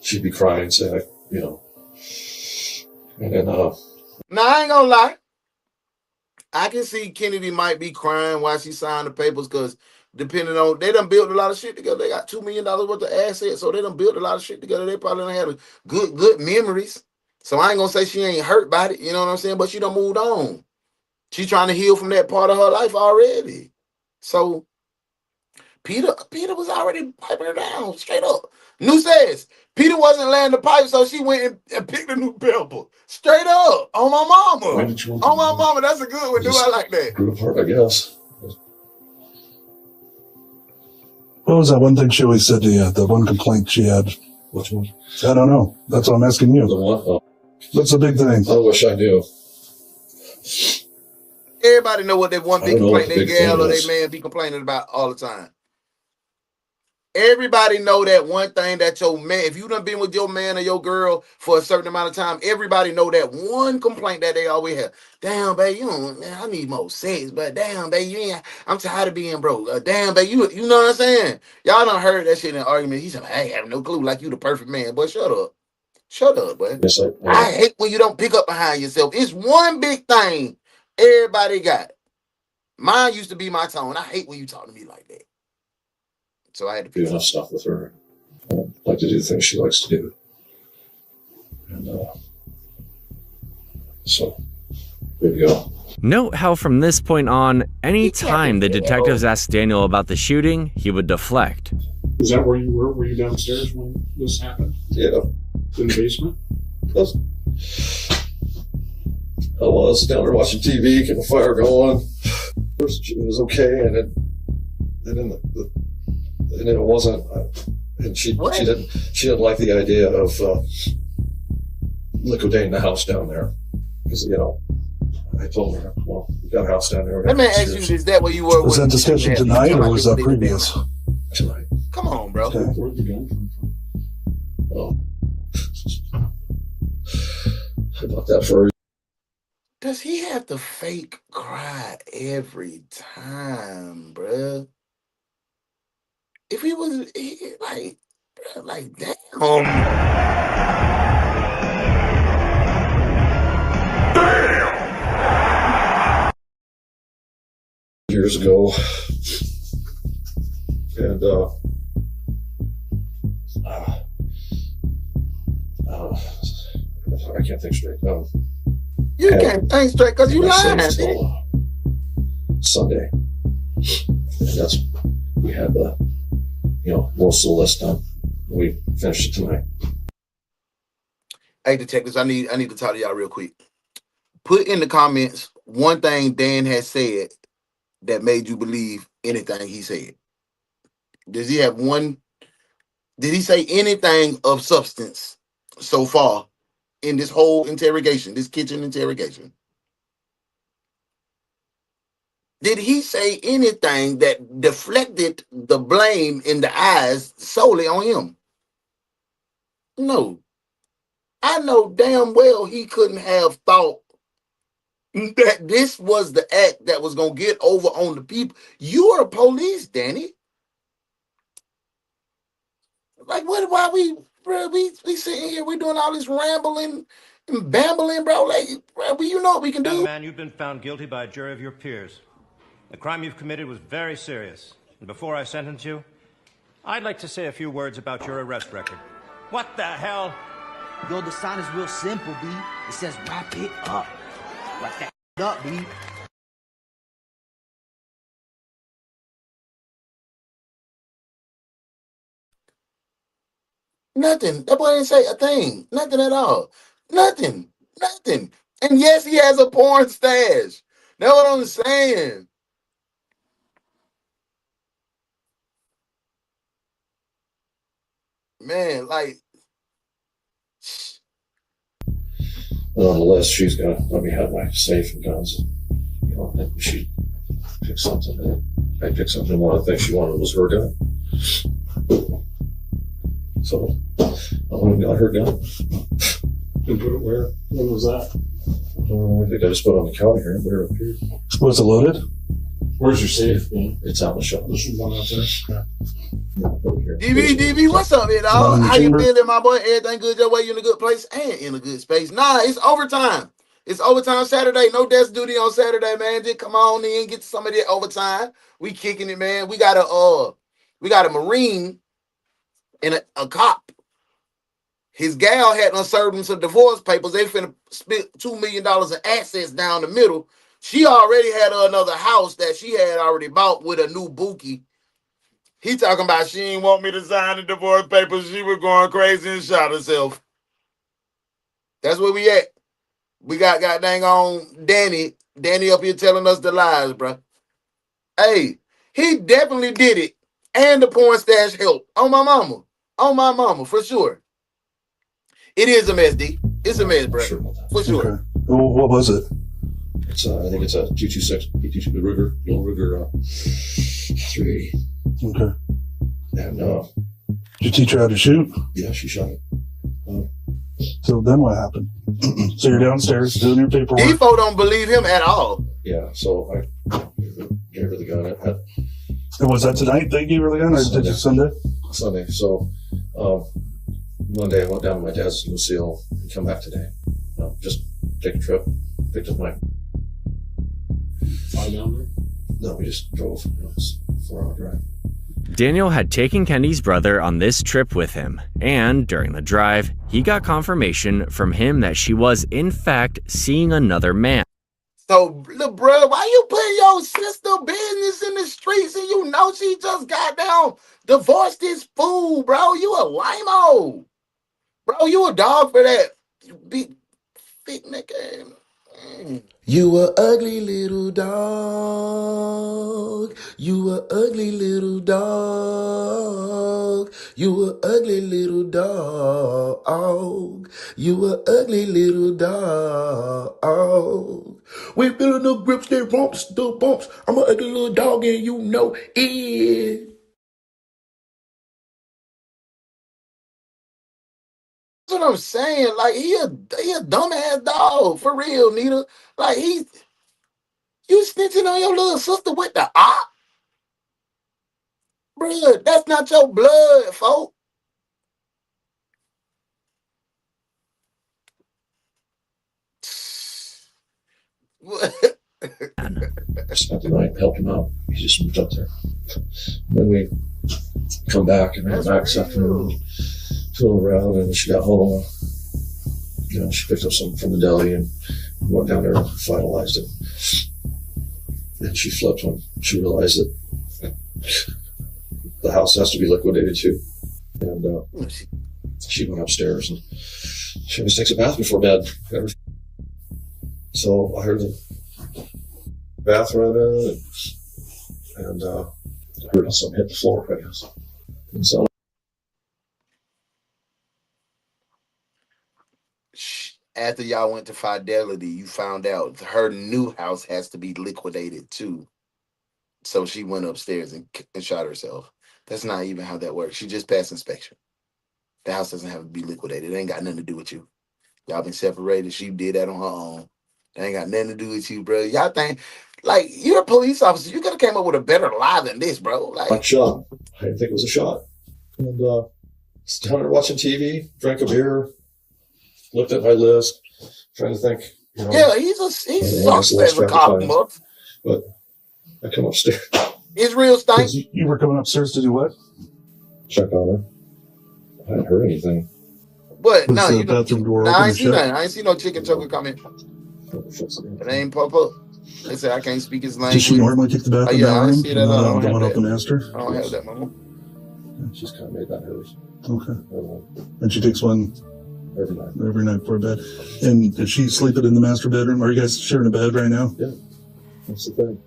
She'd be crying, saying, and then. Now I ain't gonna lie. I can see Kennedy might be crying while she signed the papers because depending on, they done built a lot of shit together. They got $2 million worth of assets, so they done built a lot of shit together. They probably done had good memories. So I ain't gonna say she ain't hurt by it, you know what I'm saying? But she done moved on. She trying to heal from that part of her life already. So Peter was already piping her down straight up. New says Peter wasn't laying the pipe, so she went and picked a new pepper. Straight up on my mama. On my mama, that's a good one. Do I like that? Grew apart, I guess. What was that one thing she always said to you? The one complaint she had? Which one? I don't know. That's what I'm asking you. The one? Oh. That's a big thing. I wish I knew. Everybody know what that one big complaint they gal or they is. man be complaining about all the time. Everybody know that one thing that your man, if you done been with your man or your girl for a certain amount of time, everybody know that one complaint that they always have. Damn, babe, man, I need more sex, but damn, babe, I'm tired of being broke. Damn, babe, you know what I'm saying? Y'all done heard that shit in an argument. He said, I ain't have no clue, like you the perfect man. Boy, shut up. Shut up, boy. Yes, I hate when you don't pick up behind yourself. It's one big thing everybody got. Mine used to be my tone. I hate when you talk to me like that. So I had to do enough stuff with her. I like to do the things she likes to do. And so, there you go. Note how from this point on, any time the detectives asked Daniel about the shooting, he would deflect. Is that where you were? Were you downstairs when this happened? Yeah. In the basement? I was down there watching TV, keeping the fire going. First, it was okay, and then it wasn't. And she didn't like the idea of liquidating the house down there because I told her, well, we got a house down there. Let me ask you: is that where you were? Was that discussion tonight or was that previous? Tonight. Come on, bro. Okay. Where'd the gun come from? Oh, I bought that for her. Does he have to fake cry every time, bruh? If he was like damn. Years ago, And I can't think straight. You can't think straight because you lying. Till Sunday, and that's we had most of the list done. We finished it tonight. Hey, detectives, I need to talk to y'all real quick. Put in the comments one thing Dan has said that made you believe anything he said. Does he have one? Did he say anything of substance so far in this whole interrogation, this kitchen interrogation? Did he say anything that deflected the blame in the eyes solely on him? No. I know damn well he couldn't have thought that this was the act that was going to get over on the people. You are police, Danny. Like, why we sitting here, we doing all this rambling and bambling, bro? Like, bro, you know what we can do? Young man, you've been found guilty by a jury of your peers. The crime you've committed was very serious. And before I sentence you, I'd like to say a few words about your arrest record. What the hell? Yo, the sign is real simple, B. It says wrap it up. Wrap that up, B. Nothing. That boy didn't say a thing. Nothing at all. Nothing. Nothing. And yes, he has a porn stash. That's what I'm saying. Man, like. On the list, she's gonna let me have my safe and guns. She picked something. I picked something. One of the things she wanted was her gun. So I went and got her gun. And put it where? What was that? I think I just put it on the counter here. Where up here? Was it loaded? Where's your safe? It's out in the shop. There's one out there. DB, what's up, man, dog? How you feeling, my boy? Everything good your way? You in a good place and in a good space? Nah, it's overtime. It's overtime Saturday. No desk duty on Saturday, man. Just come on in, get some of that overtime. We kicking it, man. We got a Marine and a cop. His gal had served him some divorce papers. They finna split $2 million in assets down the middle. She already had another house that she had already bought with a new bookie. He talking about she didn't want me to sign the divorce papers. She was going crazy and shot herself. That's where we at. We got dang on Danny up here telling us the lies, bro. Hey, he definitely did it. And the porn stash helped. On my mama. On my mama, for sure. It is a mess, D. It's a mess, bro. For sure. Okay. Well, what was it? It's I think it's a 226 B22 Ruger, Ruger 380. Okay. And did you teach her how to shoot? Yeah, she shot it. So then what happened? So you're downstairs doing your paperwork. Defo don't believe him at all. Yeah, so I gave her the gun. And was that tonight they gave her the gun, or did you Sunday? Sunday. So Monday I went down to my dad's in Lucille and come back today. Just take a trip. Picked up my. Fly down there? No, we just drove. It's a 4-hour drive. Daniel had taken Kendy's brother on this trip with him, and during the drive, he got confirmation from him that she was, in fact, seeing another man. So, little brother, why you putting your sister business in the streets and you know she just got down divorced this fool, bro? You a lame-o. Bro, you a dog for that. You big, thick nigga. You a ugly little dog. You a ugly little dog. You a ugly little dog. You a ugly little dog. We feeling the grips, they rumps, the bumps. I'm a ugly little dog and you know it. That's what I'm saying. Like, he a dumbass dog, for real, Nita. Like, you snitching on your little sister with the op? Bruh, that's not your blood, folk. I spent the night, helped him out. He just moved up there. Then we come back and went back this afternoon, tooled around, and she got home. She picked up something from the deli and went down there and finalized it. And she flipped when she realized that the house has to be liquidated too. And she went upstairs and she always takes a bath before bed. So I heard the bath running and I heard something hit the floor, I guess. And so after y'all went to Fidelity, you found out her new house has to be liquidated too. So she went upstairs and shot herself. That's not even how that works. She just passed inspection. The house doesn't have to be liquidated. It ain't got nothing to do with you. Y'all been separated. She did that on her own. It ain't got nothing to do with you, bro. Y'all think, like, you're a police officer. You could have came up with a better lie than this, bro. Like shot. I didn't think it was a shot. And down there watching TV, drank a beer, looked at my list, trying to think. Yeah, he's sucks as a cop, muff. But I come upstairs. Israel stank. You were coming upstairs to do what? Check on her. I hadn't heard anything. But Was no, the you know, bathroom door I open ain't and see shut? nothing. I ain't see no chicken choker coming. It ain't pop up. They say I can't speak his language. Does she normally take the bathroom yeah, I room? see that. I don't The have one that. up and asked her? I don't have that, mama. She's kind of made that hers. Okay. And she takes one every night. Every night for bed. And is she sleeping in the master bedroom? Are you guys sharing a bed right now? Yeah. That's the thing.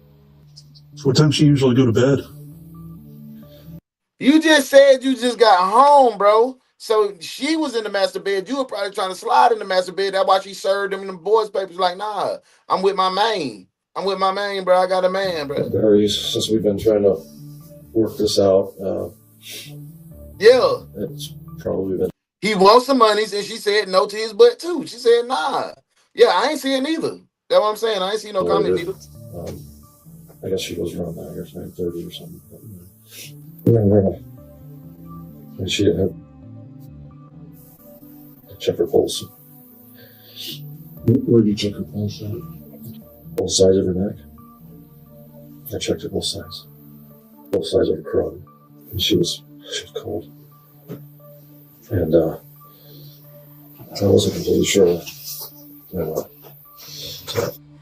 So what time she usually go to bed? You just said you just got home, bro. So she was in the master bed. You were probably trying to slide in the master bed. That's why she served them in the boys' papers. Like, nah, I'm with my man. I'm with my man, bro. I got a man, bro. It varies since we've been trying to work this out. Yeah. It's probably been. He wants some monies, and she said no to his butt, too. She said, nah. Yeah, I ain't seeing neither. That's what I'm saying. I ain't seen no comment neither. I guess she goes around 9 or 9:30 or something. Yeah. And she had check her pulse. Where did you check her pulse at? Both sides of her neck. I checked her both sides. Both sides of her crowd. And she was cold. And I wasn't completely sure.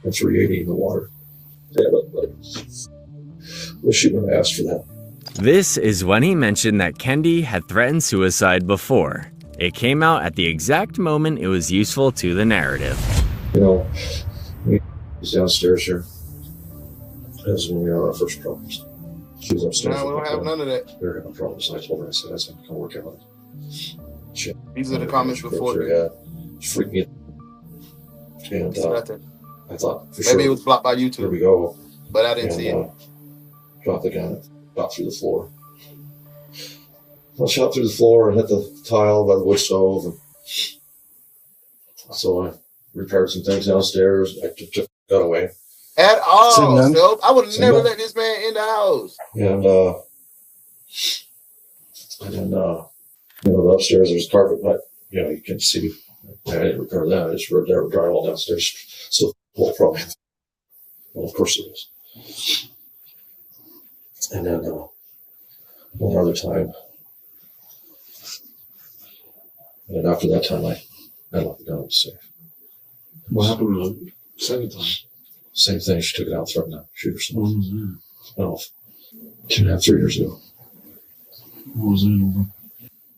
At 380 in the water. Yeah, but wish she would have asked for that. This is when he mentioned that Kendi had threatened suicide before. It came out at the exact moment it was useful to the narrative. He's downstairs here. That's when we had our first problems. She was upstairs. No, we don't have none of that. They're having problems. I told her, I said, I was going to come work out. These are the comments before. Yeah, she freaked me out. And I thought, for maybe sure, it was blocked by YouTube. Here we go. But I didn't see it. Dropped the gun, got through the floor. I shot through the floor and hit the tile by the wood stove. And so I repaired some things downstairs. I took got away. At all, Same so I would have Same never man. let this man in the house. And then the upstairs there's carpet, but you can see. I didn't repair that. I just ripped there drywall downstairs. So whole problem. Well, of course it is. And then one other time. And after that time, I left the gun in the safe. What happened the second time? Same thing. She took it out, threatened to shoot herself. Oh, 2.5, 3 years ago. What was it over?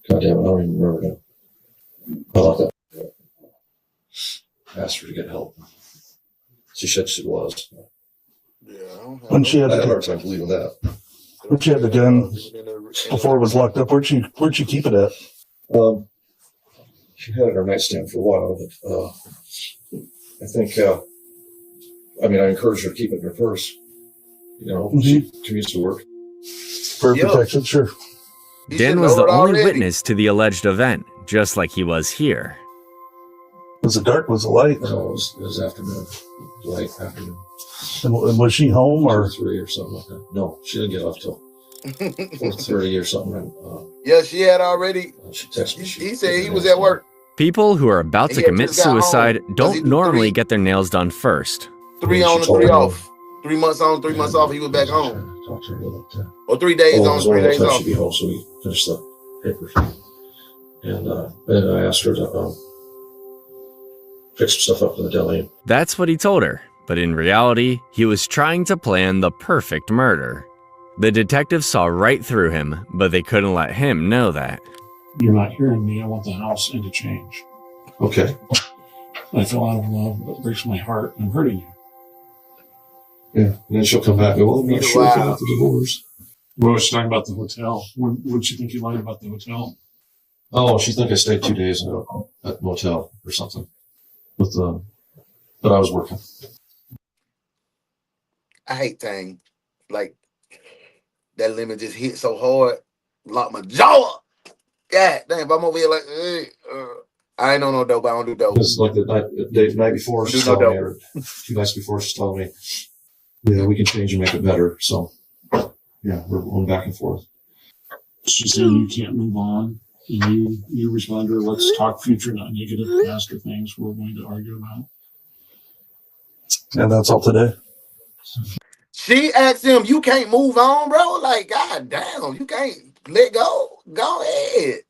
God damn it, I don't even remember now. I like that. I asked her to get help. She said she was. When she had I had a the hard time believing that. when she had the gun before it was locked up, where'd she keep it at? She had it in her nightstand for a while, but I think, I encouraged her to keep it in her purse. She commutes to work. For protection, sure. Dan was the only witness to the alleged event, just like he was here. Was it dark? Was it light? No, it was afternoon. Late afternoon. And was she home or 3 or something like that? No, she didn't get off till 4:30 or something. Yeah, she had already. She texted me. He said he was at work. People who are about to He had commit just got home. suicide Was he don't do normally three? get their nails done first. 3 on and 3 off. 3 months on, 3 months off, he was back home. Talk to her about that. Or 3 days on, 3 days time off. she'd be home, so we finished the papers. And I asked her to fix some stuff up in the deli. That's what he told her, but in reality, he was trying to plan the perfect murder. The detectives saw right through him, but they couldn't let him know that. You're not hearing me. I want the house and to change. Okay. I fell out of love, but it breaks my heart. I'm hurting you. Yeah, and then she'll come back and go, well, I'm not sure about the divorce. What was she talking about the hotel? What did she think you lied about the hotel? Oh, she think I stayed 2 days at a motel or something. But I was working. I hate things like that limit just hit so hard, lock my jaw. God damn, if I'm over here like, hey, I ain't know no dope. I don't do dope. It's like the night before, she's telling me, or 2 nights before, she's telling me, yeah, we can change and make it better. So, yeah, we're going back and forth. She's saying you can't move on. And you respond to her, let's talk future, not negative, past or things we're going to argue about. And that's all today. She asked him, you can't move on, bro? Like, god damn, you can't let go? Go ahead.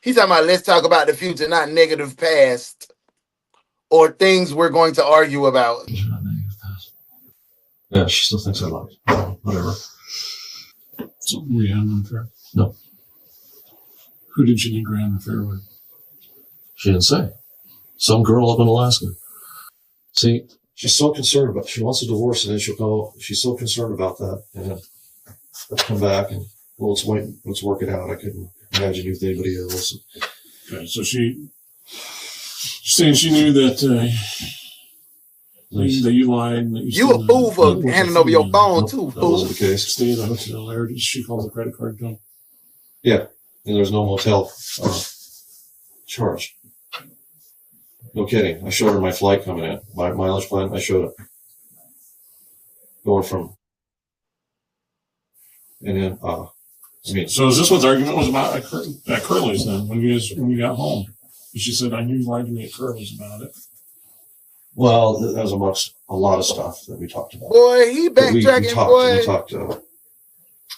He's talking about, let's talk about the future, not negative past or things we're going to argue about. Yeah, she still thinks I lied. Whatever. So, were you having an affair? No. Who did she think you had an affair with? She didn't say. Some girl up in Alaska. See, she's so concerned about, she wants a divorce, and then she'll go, she's so concerned about that, and then let's come back and, well, let's work it out. I couldn't imagine you with anybody else. Okay, so she's saying she knew that that you lied. And that you a fool for handing over your phone, too, That fool. wasn't the case. Stay at a hotel there. Did she call the credit card bill? Yeah, and there's no motel charge. No kidding. I showed her my flight coming in, my mileage plan. I showed her going from, and then I mean. So is this what the argument was about at Curly's then? When you got home, she said, "I knew you lied to me at Curly's about it." Well, that was amongst a lot of stuff that we talked about. Boy, he backtracking, boy.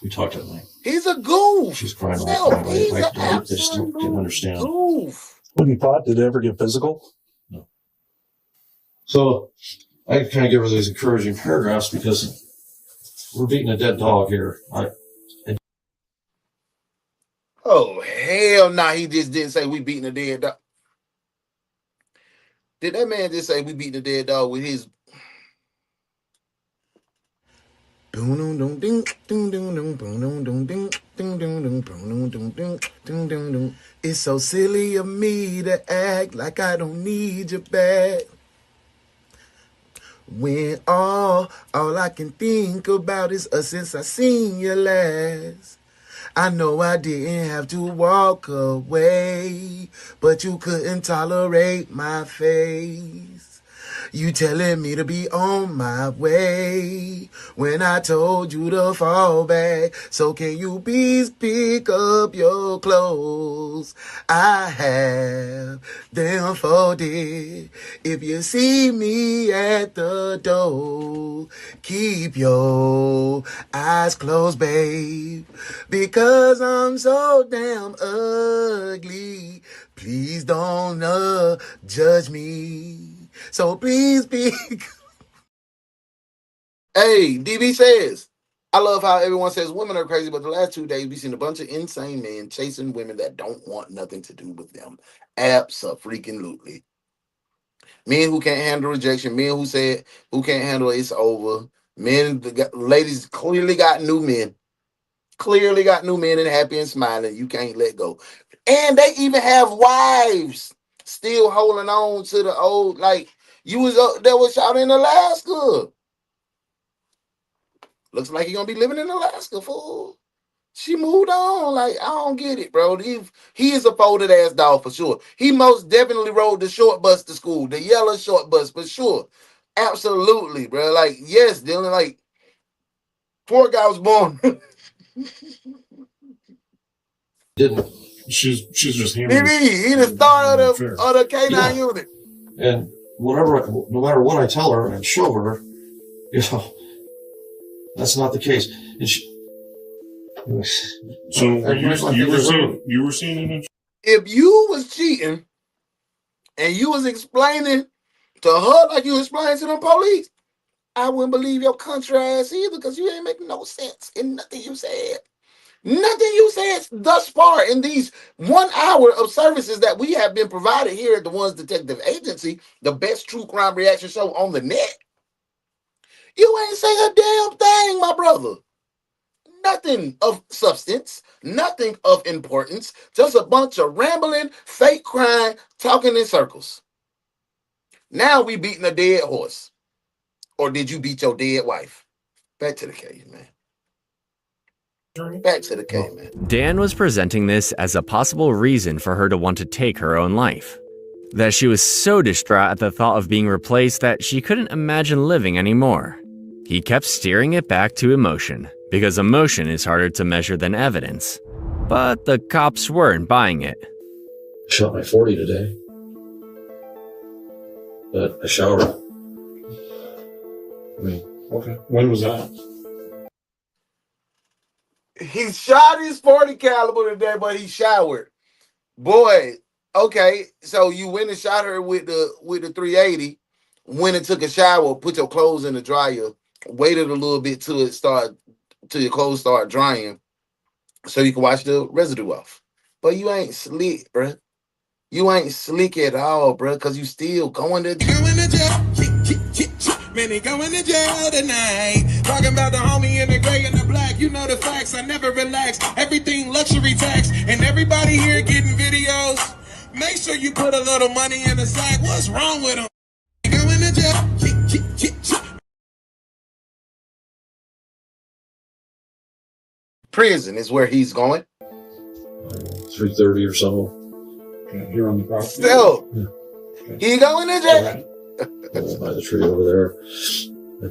We talked at length. He's a goof. She's crying. I just didn't understand. Goof. What you thought? Did it ever get physical? No. So I kind of give her these encouraging paragraphs because we're beating a dead dog here. Oh, hell nah, he just didn't say we beating a dead dog. Did that man just say we beating a dead dog with his... It's so silly of me to act like I don't need you back, when all I can think about is us since I seen you last. I know I didn't have to walk away, but you couldn't tolerate my face. You telling me to be on my way when I told you to fall back. So can you please pick up your clothes? I have them folded. If you see me at the door, keep your eyes closed, babe, because I'm so damn ugly. Please don't judge me. So please be. Hey, DB says, I love how everyone says women are crazy, but the last 2 days we've seen a bunch of insane men chasing women that don't want nothing to do with them. Abso-freaking-lutely. Men who can't handle rejection, men who can't handle it's over. Ladies clearly got new men. Clearly got new men and happy and smiling. You can't let go. And they even have wives still holding on to the old, like, you was there was out in Alaska. Looks like you're gonna be living in Alaska, fool. She moved on. Like, I don't get it, bro. He is a folded ass dog for sure. He most definitely rode the short bus to school, the yellow short bus for sure. Absolutely, bro. Like, yes, Dylan, like, poor guy was born. Didn't. She's just hammering. He the star of the K9 unit. And no matter what I tell her and show her, you know, That's not the case. And So you were seeing it? If you was cheating and you was explaining to her like you explained to the police, I wouldn't believe your country ass either, because you ain't making no sense in nothing you said. Nothing you said thus far in these 1 hour of services that we have been provided here at the DaOnes Detective Agency, the best true crime reaction show on the net. You ain't say a damn thing, my brother. Nothing of substance, nothing of importance, just a bunch of rambling, fake crime, talking in circles. Now we beating a dead horse. Or did you beat your dead wife? Back to the case, man. Back to the case, man. Dan was presenting this as a possible reason for her to want to take her own life. That she was so distraught at the thought of being replaced that she couldn't imagine living anymore. He kept steering it back to emotion, because emotion is harder to measure than evidence. But the cops weren't buying it. I shot my 40 today. But I showered. I mean, okay. When was that? He shot his 40 caliber today, but he showered. Boy, okay, so you went and shot her with the 380, went and took a shower, put your clothes in the dryer, waited a little bit till your clothes start drying, so you can wash the residue off. But you ain't slick, bruh. You ain't slick at all, bruh, because you still going to jail. Man, he going to jail tonight. Talking about the homie in the gray and the black. You know the facts, I never relax. Everything luxury tax. And everybody here getting videos. Make sure you put a little money in the sack. What's wrong with him? Going to jail. Prison is where he's going. 3:30 or so. Here on the property. Still, he going to jail. By the tree over there.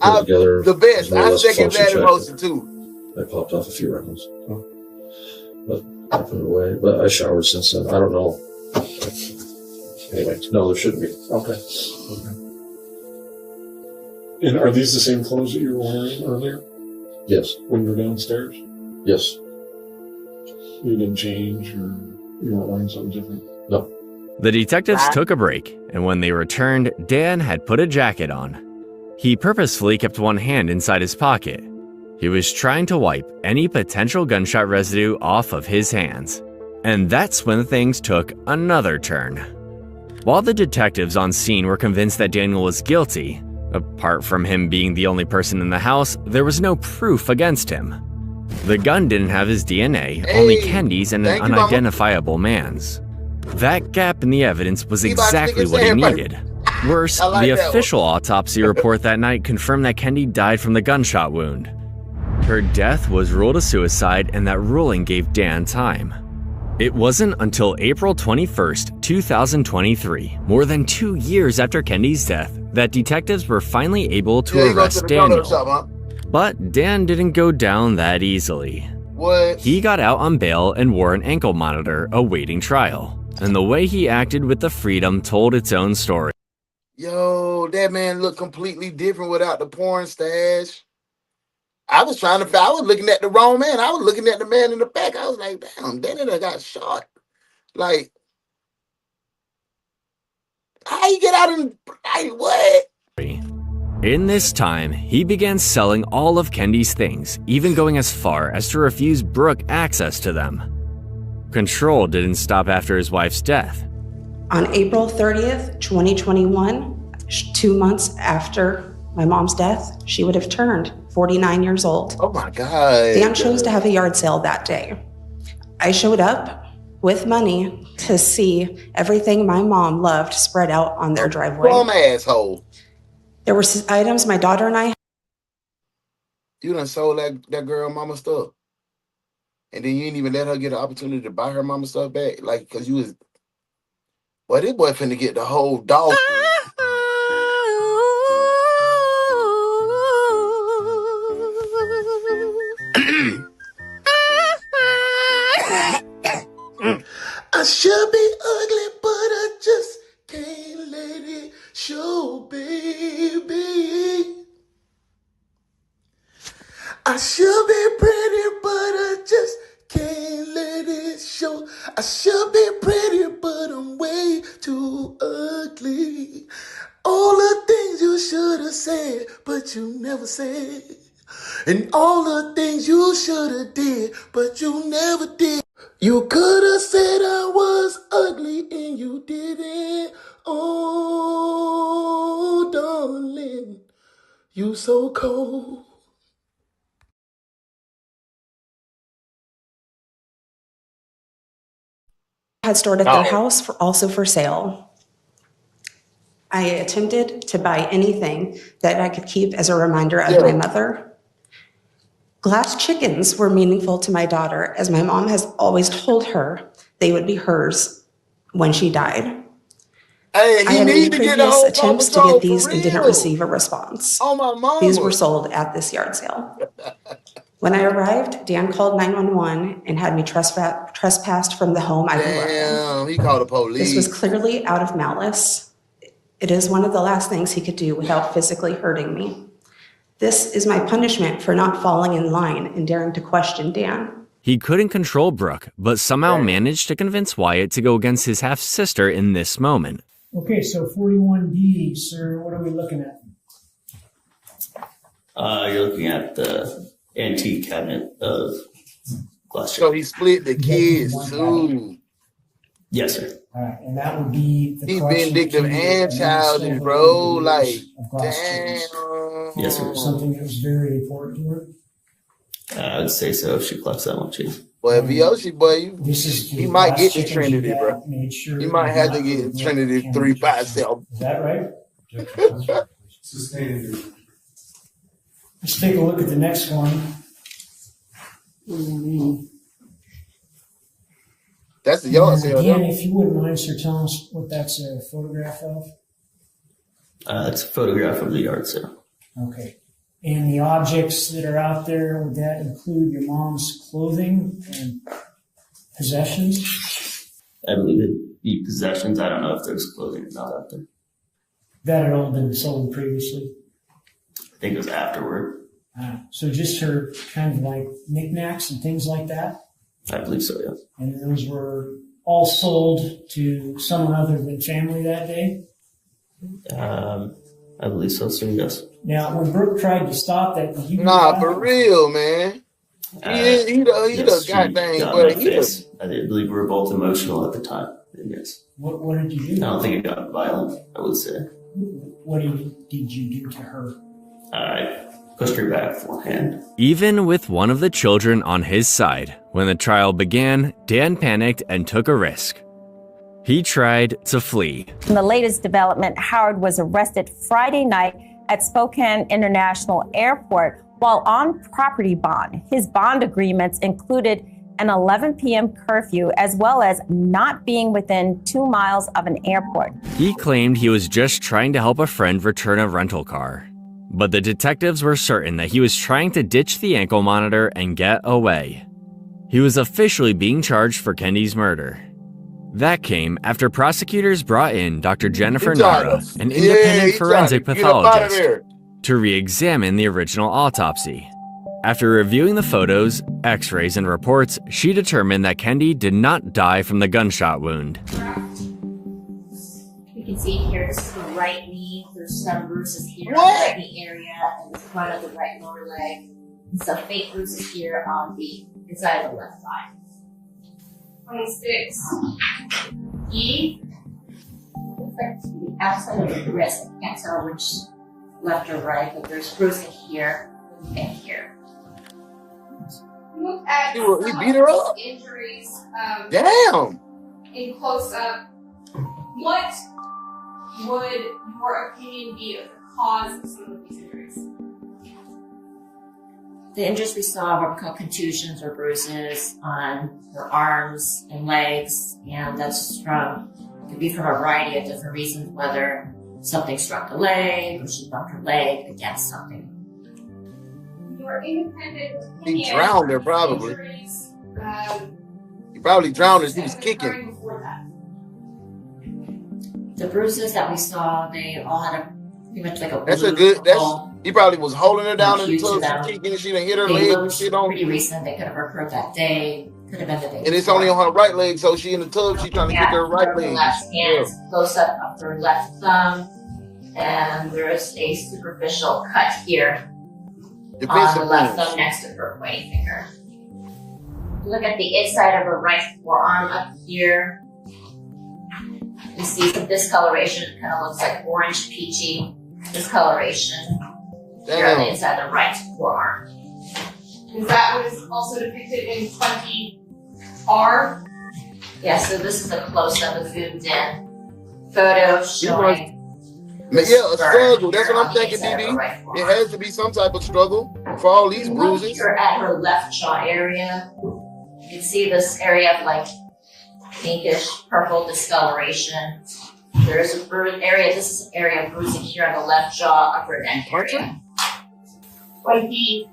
I put together the best. I second that emotion too. I popped off a few rounds. But I put it away. But I showered since then. I don't know. Anyway, no, there shouldn't be. Okay. And are these the same clothes that you were wearing earlier? Yes. When you were downstairs? Yes. You didn't change, or you weren't wearing something different? No. The detectives took a break, and when they returned, Dan had put a jacket on. He purposefully kept one hand inside his pocket. He was trying to wipe any potential gunshot residue off of his hands. And that's when things took another turn. While the detectives on scene were convinced that Daniel was guilty, apart from him being the only person in the house, there was no proof against him. The gun didn't have his DNA, only Kendi's and an unidentifiable man's. That gap in the evidence was exactly what he needed. Worse, the official autopsy report that night confirmed that Kendi died from the gunshot wound. Her death was ruled a suicide, and that ruling gave Dan time. It wasn't until April 21st, 2023, more than 2 years after Kendi's death, that detectives were finally able to arrest Daniel. But Dan didn't go down that easily. What? He got out on bail and wore an ankle monitor awaiting trial. And the way he acted with the freedom told its own story. Yo, that man looked completely different without the porn stash. I was looking at the wrong man. I was looking at the man in the back. I was like, damn, Danny got shot. Like, how you get out and, like, what? In this time, he began selling all of Kendi's things, even going as far as to refuse Brooke access to them. Control didn't stop after his wife's death. On April 30th, 2021, 2 months after my mom's death, she would have turned 49 years old. Oh my God. Dan chose to have a yard sale that day. I showed up with money to see everything my mom loved spread out on their driveway. Bum asshole. There were items my daughter and I. You done sold that girl mama stuff. And then you didn't even let her get an opportunity to buy her mama stuff back. Like, because you was, well, this boy finna get the whole dog. I should be ugly, but I just can't let it show, baby. I should be pretty, but I just can't let it show. I should be pretty, but I'm way too ugly. All the things you should have said, but you never said. And all the things you should have did, but you never did. You could have said I was ugly and you didn't. Oh, darling, you so cold. Had stored at their house also for sale. I attempted to buy anything that I could keep as a reminder of my mother. Glass chickens were meaningful to my daughter, as my mom has always told her they would be hers when she died. Hey, I had made previous attempts to get these and didn't receive a response. Oh, my mama. These were sold at this yard sale. When I arrived, Dan called 911 and had me trespassed from the home I grew up in. Damn, he called the police. This was clearly out of malice. It is one of the last things he could do without physically hurting me. This is my punishment for not falling in line and daring to question Dan. He couldn't control Brooke, but somehow managed to convince Wyatt to go against his half-sister in this moment. Okay, so 41D, sir, what are we looking at? You're looking at the antique cabinet of glass. So he split the kids too. Yes, sir. All right, and that would be the He's vindictive and childish, bro. Like, damn. Yes, sir. Something that was very important to her. I'd say so if she collects that much. Well, if Yoshi, boy, he might get the Trinity, bro. He might have to get Trinity 3 by itself. Is that right? Let's take a look at the next one. That's the yard sale. Dan, if you wouldn't mind, sir, telling us what that's a photograph of. It's a photograph of the yard sale. Okay. And the objects that are out there, would that include your mom's clothing and possessions? I believe it'd be possessions. I don't know if there's clothing or not out there. That had all been sold previously? I think it was afterward. So just her kind of like knickknacks and things like that? I believe so, yeah. And those were all sold to someone other than family that day? I believe so, sir, yes. Now, when Brooke tried to stop that, did you... Nah, for real, man. He the goddamn, but I believe we were both emotional at the time. Yes. What did you do? I don't think it got violent, I would say. What did you do to her? I pushed her back forehand. Even with one of the children on his side, when the trial began, Dan panicked and took a risk. He tried to flee. In the latest development, Howard was arrested Friday night at Spokane International Airport while on property bond. His bond agreements included an 11 p.m. curfew, as well as not being within 2 miles of an airport. He claimed he was just trying to help a friend return a rental car. But the detectives were certain that he was trying to ditch the ankle monitor and get away. He was officially being charged for Kendi's murder. That came after prosecutors brought in Dr. Jennifer Nara, an independent forensic pathologist, to re-examine the original autopsy. After reviewing the photos, x-rays, and reports, she determined that Kendi did not die from the gunshot wound. You can see here, this is the right knee. There's some bruises here on the right knee area and the front of the right lower leg. And some fake bruises here on the inside of the left thigh. 26. E. Looks like to the outside of the wrist. I can't tell which left or right, but there's bruising here and here. Look at He beat her up? injuries. Damn. In close up, what would your opinion be of the cause of some of these injuries? The injuries we saw were contusions or bruises on her arms and legs, and that's could be from a variety of different reasons, whether something struck the leg or she bumped her leg against something. Your independent opinion. He drowned her, probably. Injuries, He probably drowned her. He was kicking. The bruises that we saw, they all had pretty much like a That's a blue good. He probably was holding her down in the Accused tub, them. she kicking and she done hit her They leg and looked shit on. pretty recent. They could have occurred that day. Could have been the day. And it's only on her right leg, so she in the tub, she trying to kick her right Her leg. left hand, close up of her left thumb, and there is a superficial cut here on Defensive the left wounds. thumb next to her pointing finger. Look at the inside of her right forearm up here. You see some discoloration. It kind of looks like orange peachy discoloration here on the inside of the right forearm. Is that what is also depicted in 20R? Yeah, so this is a close-up of zoomed in photo showing. Yeah, a struggle. That's what I'm thinking, DD. It has to be some type of struggle for all these bruises. Here at her left jaw area, you can see this area of like pinkish purple discoloration. There's a area. This is an area of bruising here on the left jaw, upper neck area. Right D.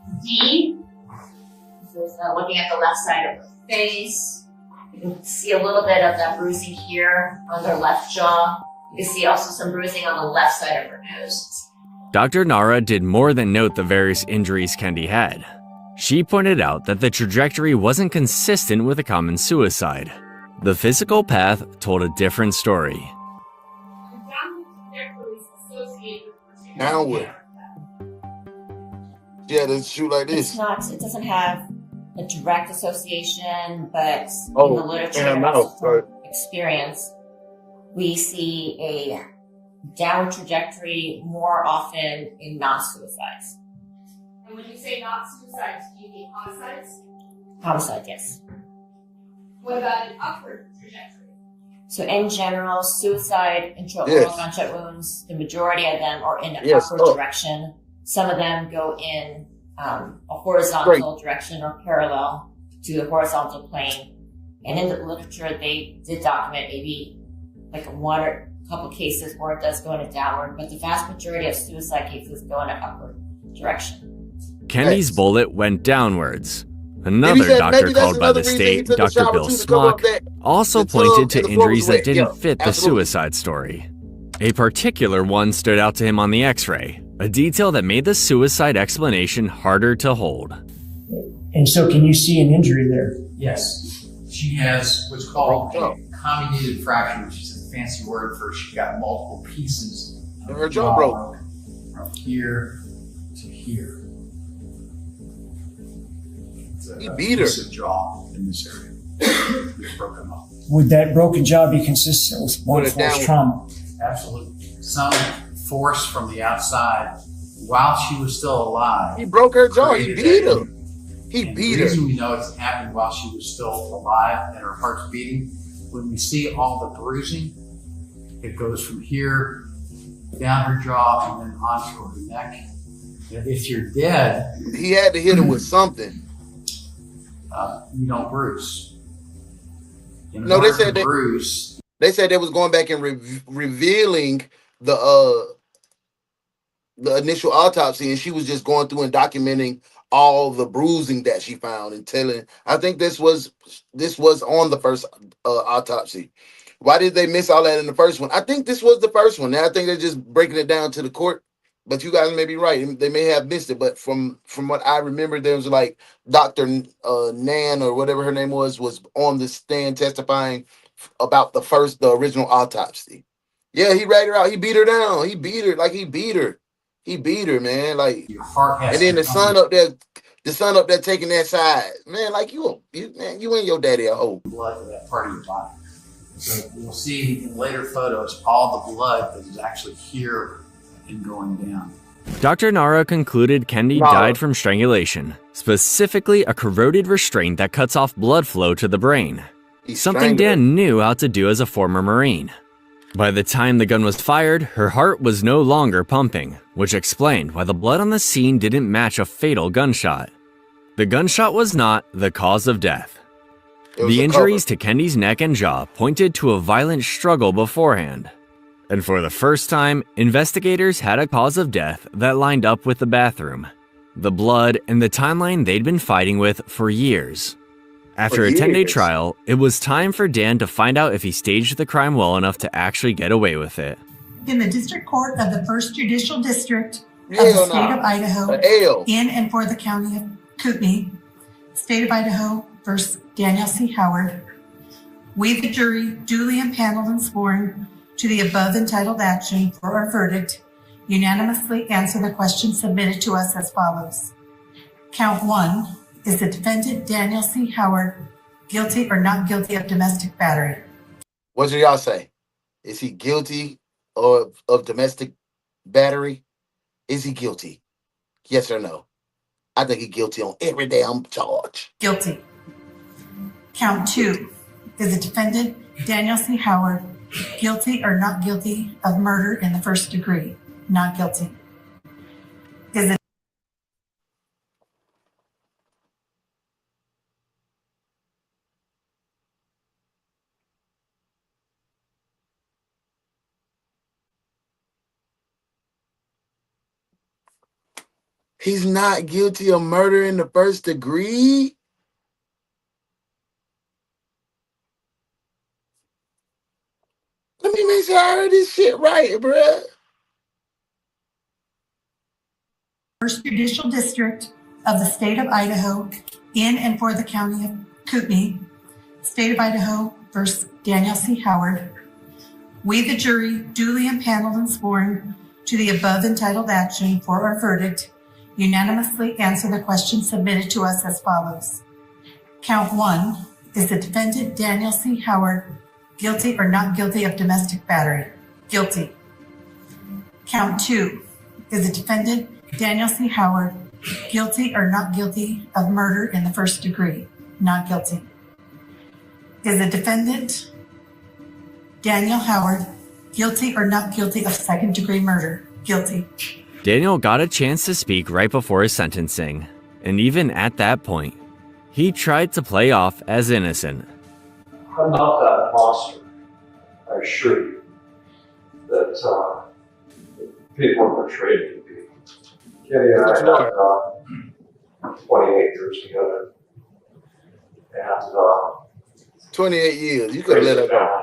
This is looking at the left side of her face. You can see a little bit of that bruising here on their left jaw. You can see also some bruising on the left side of her nose. Dr. Nara did more than note the various injuries Kendi had. She pointed out that the trajectory wasn't consistent with a common suicide. The physical path told a different story. Downward. Yeah, to shoot like this. It doesn't have a direct association, but in Oh, the literature and and I'm also out, from right. experience, we see a downward trajectory more often in non-suicides. And when you say not suicides, do you mean homicides? Homicide, yes. What about an upward trajectory? So in general, suicide, intraoral Yes. gunshot wounds, the majority of them are in an Yes, upward up. direction. Some of them go in a horizontal direction or parallel to the horizontal plane. And in the literature, they did document maybe like one or a couple cases where it does go in a downward, but the vast majority of suicide cases go in an upward direction. Kendi's bullet went downwards. Maybe Another that- doctor maybe that's called by another the reason he state, took a Dr. shower Bill too, to cover up Smock, that- also the tub pointed to and the floor injuries was that wet. didn't Yeah, fit the absolutely. suicide story. A particular one stood out to him on the x-ray, a detail that made the suicide explanation harder to hold. And so, can you see an injury there? Yes. She has what's called a comminuted fracture, which is a fancy word for she's got multiple pieces. And her jaw broke. From here to here. He beat her. Piece of jaw in this area. It's broken off. Would that broken jaw be consistent with blunt Put it force down. trauma? Absolutely. Some force from the outside while she was still alive. He broke her jaw. He created beat that her. He And beat the her. reason we know it's happened while she was still alive and her heart's beating, when we see all the bruising, it goes from here down her jaw and then onto her neck. And if you're dead, He had to hit her with something. You don't bruise. In No, they order said to that bruise. they said they was going back and revealing the initial autopsy, and she was just going through and documenting all the bruising that she found and telling. I think this was on the first autopsy. Why did they miss all that in the first one? I think this was the first one. Now I think they're just breaking it down to the court. But you guys may be right. They may have missed it. But from what I remember, there was like Dr. Nan or whatever her name was on the stand testifying about the original autopsy. Yeah, he ragged her out. He beat her down. He beat her. He beat her. He beat her, man. Like, Your heart has and then to the come son up there taking that side. Man, like you and your daddy a hoe. blood to that part of your body. So you'll see in later photos all the blood that is actually here and going down. Dr. Nara concluded Kendi died from strangulation, specifically a corroded restraint that cuts off blood flow to the brain. Something Dan knew how to do as a former Marine. By the time the gun was fired, her heart was no longer pumping, which explained why the blood on the scene didn't match a fatal gunshot. The gunshot was not the cause of death. The injuries to Kendi's neck and jaw pointed to a violent struggle beforehand. And for the first time, investigators had a cause of death that lined up with the bathroom, the blood, and the timeline they'd been fighting with for years. After a 10-day trial, it was time for Dan to find out if he staged the crime well enough to actually get away with it. In the District Court of the 1st Judicial District of the state of Idaho in and for the county of Kootenai, state of Idaho versus Daniel C. Howard. We, the jury, duly impaneled and sworn to the above entitled action for our verdict, unanimously answer the question submitted to us as follows. Count 1, is the defendant Daniel C. Howard guilty or not guilty of domestic battery? What do y'all say? Is he guilty of domestic battery? Is he guilty? Yes or no? I think he's guilty on every damn charge. Guilty. Count 2, is the defendant Daniel C. Howard guilty or not guilty of murder in the first degree? Not guilty. Is it He's not guilty of murder in the first degree? Let me make sure I heard this shit right, bruh. First Judicial District of the state of Idaho in and for the county of Kootenai, state of Idaho versus Daniel C. Howard. We, the jury, duly impaneled and sworn to the above entitled action for our verdict, unanimously answer the question submitted to us as follows. Count 1, is the defendant Daniel C. Howard guilty or not guilty of domestic battery? Guilty. Count 2, is the defendant Daniel C. Howard guilty or not guilty of murder in the first degree? Not guilty. Is the defendant Daniel Howard guilty or not guilty of second degree murder? Guilty. Daniel got a chance to speak right before his sentencing, and even at that point, he tried to play off as innocent. I'm not that monster, I assure you, that people are portrayed to be. Kenny and I had 28 years together, and 28 years. You could have let her go.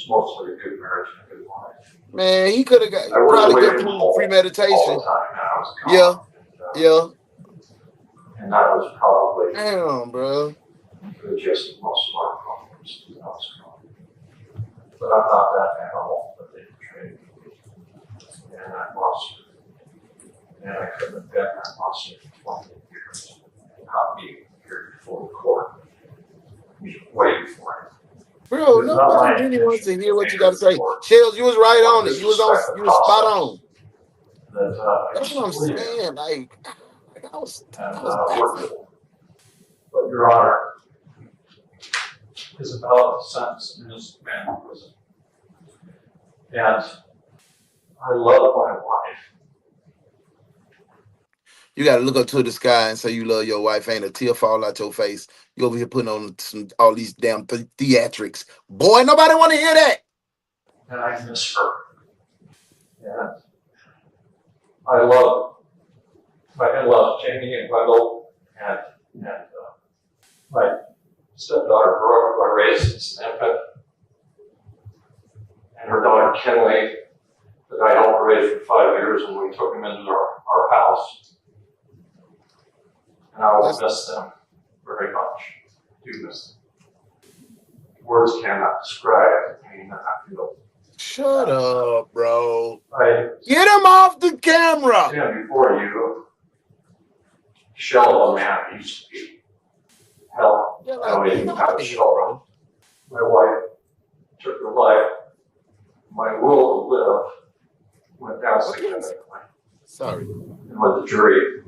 Mostly a good marriage and a good wife. Man, he could have got probably good premeditation. Yeah, yeah. And that was probably bro. The gist of most of our problems. But I'm not that animal that they portrayed me. And that monster. And I couldn't have been that monster for 20 years and not be here before the court. Waiting for it. Bro, nobody really wants to hear what you got to say. Shells, you was right on it. You was spot on. That's what I'm saying. Like, I was but Your Honor, is about a sentence in this man in prison. And I love my wife. You got to look up to the sky and say you love your wife. Ain't a tear fall out your face. You over here putting on all these damn theatrics. Boy, nobody want to hear that. And I miss her. And I love Jamie and Wendell and my stepdaughter Brooke, who I raised as an infant, and her daughter Kinley, that I helped raise for 5 years, and we took them into our house. And I will miss them very much. I do miss them. Words cannot describe the pain that I feel. Shut up, bro. Get him off the camera. Stand before you, shell of a man I used to be. Hell, I don't even have a shell, bro. My wife took her life. My will to live went down significantly. Sorry. And when the jury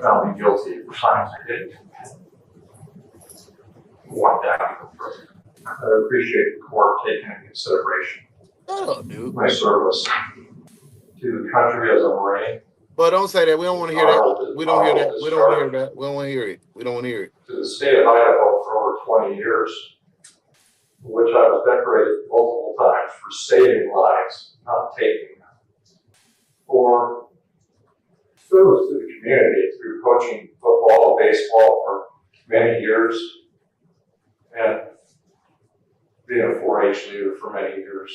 found me guilty of crimes I didn't commit, went down even further. I appreciate the court taking into consideration my service to the country as a Marine. But don't say that. We don't want to hear that. We don't hear that. We don't want to hear that. We don't want to hear it. We don't want to hear it. To the state of Idaho for over 20 years, in which I was decorated multiple times for saving lives, not taking them. For service to the community through coaching football and baseball for many years, and being a 4-H leader for many years.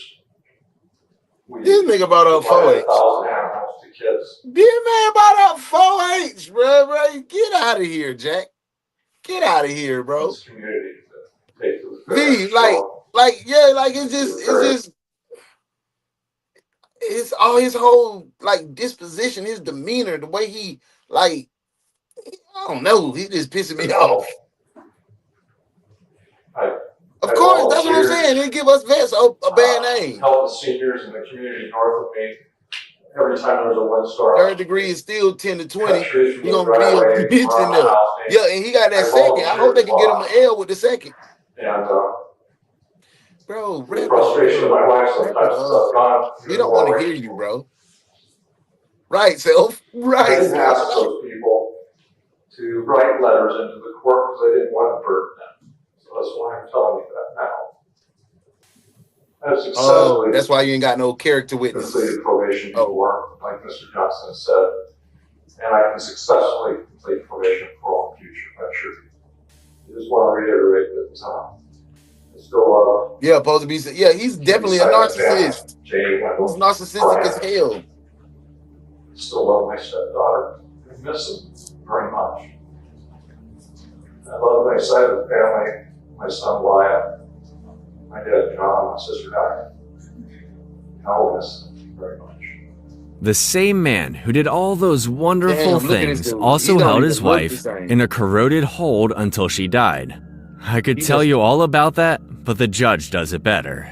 This nigga brought up 4H. To kids. This man brought up 4H, bro. Get out of here, Jack. Get out of here, bro. V, it's all his whole like disposition, his demeanor, the way he like, I don't know, he just pissing me off. Of course, that's what I'm saying. They give us vets a bad name. Help the seniors in the community north of me. Every time there's a windstorm. Third degree is still 10 to 20. You're gonna be a bitch in there. Yeah, and he got that second. I hope they can get him an L with the second. And bro, the frustration of my wife sometimes. We don't want to hear you, bro. Right, Self. Right. I didn't ask those people to write letters into the court because I didn't want to burden them. So that's why I'm telling you that now. Oh, that's why you ain't got no character witness. Completed probation before, like Mr. Johnson said, and I can successfully complete probation for all future. I sure I just want to reiterate that I still love. Yeah, supposed to be. Yeah, he's definitely a narcissist. He's narcissistic as hell. Still love my stepdaughter. I miss him very much. I love my side of the family. My son Wyatt. My dad, John, my sister, Diane. I will miss them very much. The same man who did all those wonderful things also held his wife in a corroded hold until she died. I could tell you all about that, but the judge does it better.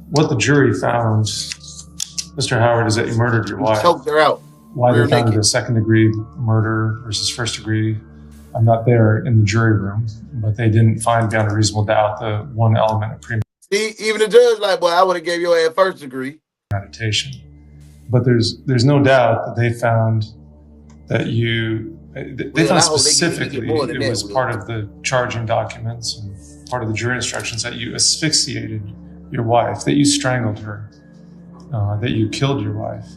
What the jury found, Mr. Howard, is that you murdered your wife. Choked her out. Why they found it a second-degree murder versus first-degree, I'm not there in the jury room, but they didn't find beyond a reasonable doubt the one element of premeditation. Even the judge like, well, I would have gave your ass first degree. But there's no doubt that they found that they found specifically it was part of the charging documents and part of the jury instructions that you asphyxiated your wife, that you strangled her, that you killed your wife.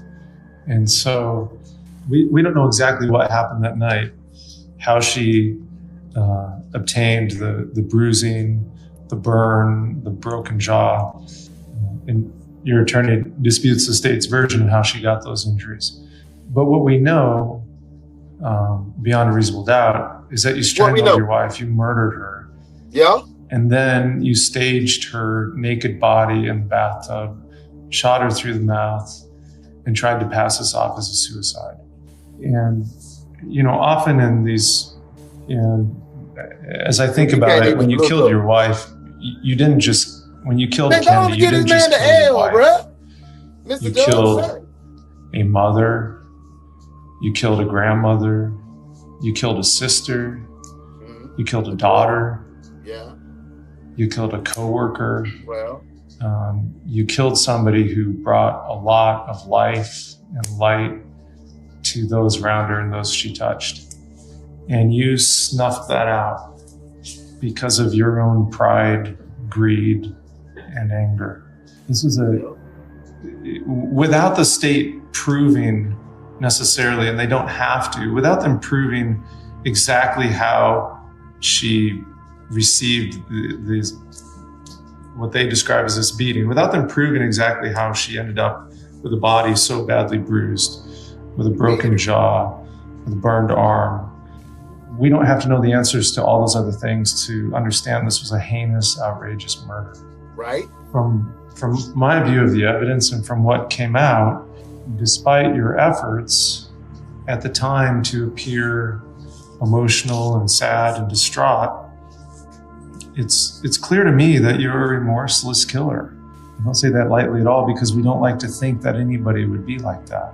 And so we don't know exactly what happened that night, how she obtained the bruising, the burn, the broken jaw. And your attorney disputes the state's version of how she got those injuries. But what we know, beyond a reasonable doubt, is that you strangled your wife, you murdered her. Yeah. And then you staged her naked body in the bathtub, shot her through the mouth, and tried to pass this off as a suicide. And, often in these, as I think about it, when you killed your wife, you didn't just, when you killed Kendi, you didn't just kill your wife. You killed a mother, you killed a grandmother, you killed a sister, you killed a daughter, you killed a coworker. You killed somebody who brought a lot of life and light to those around her and those she touched. And you snuffed that out because of your own pride, greed, and anger. This is without the state proving necessarily, and they don't have to, without them proving exactly how she received these, what they describe as this beating, without them proving exactly how she ended up with a body so badly bruised, with a broken jaw, with a burned arm. We don't have to know the answers to all those other things to understand this was a heinous, outrageous murder. Right. From my view of the evidence and from what came out, despite your efforts at the time to appear emotional and sad and distraught, it's clear to me that you're a remorseless killer. I don't say that lightly at all because we don't like to think that anybody would be like that.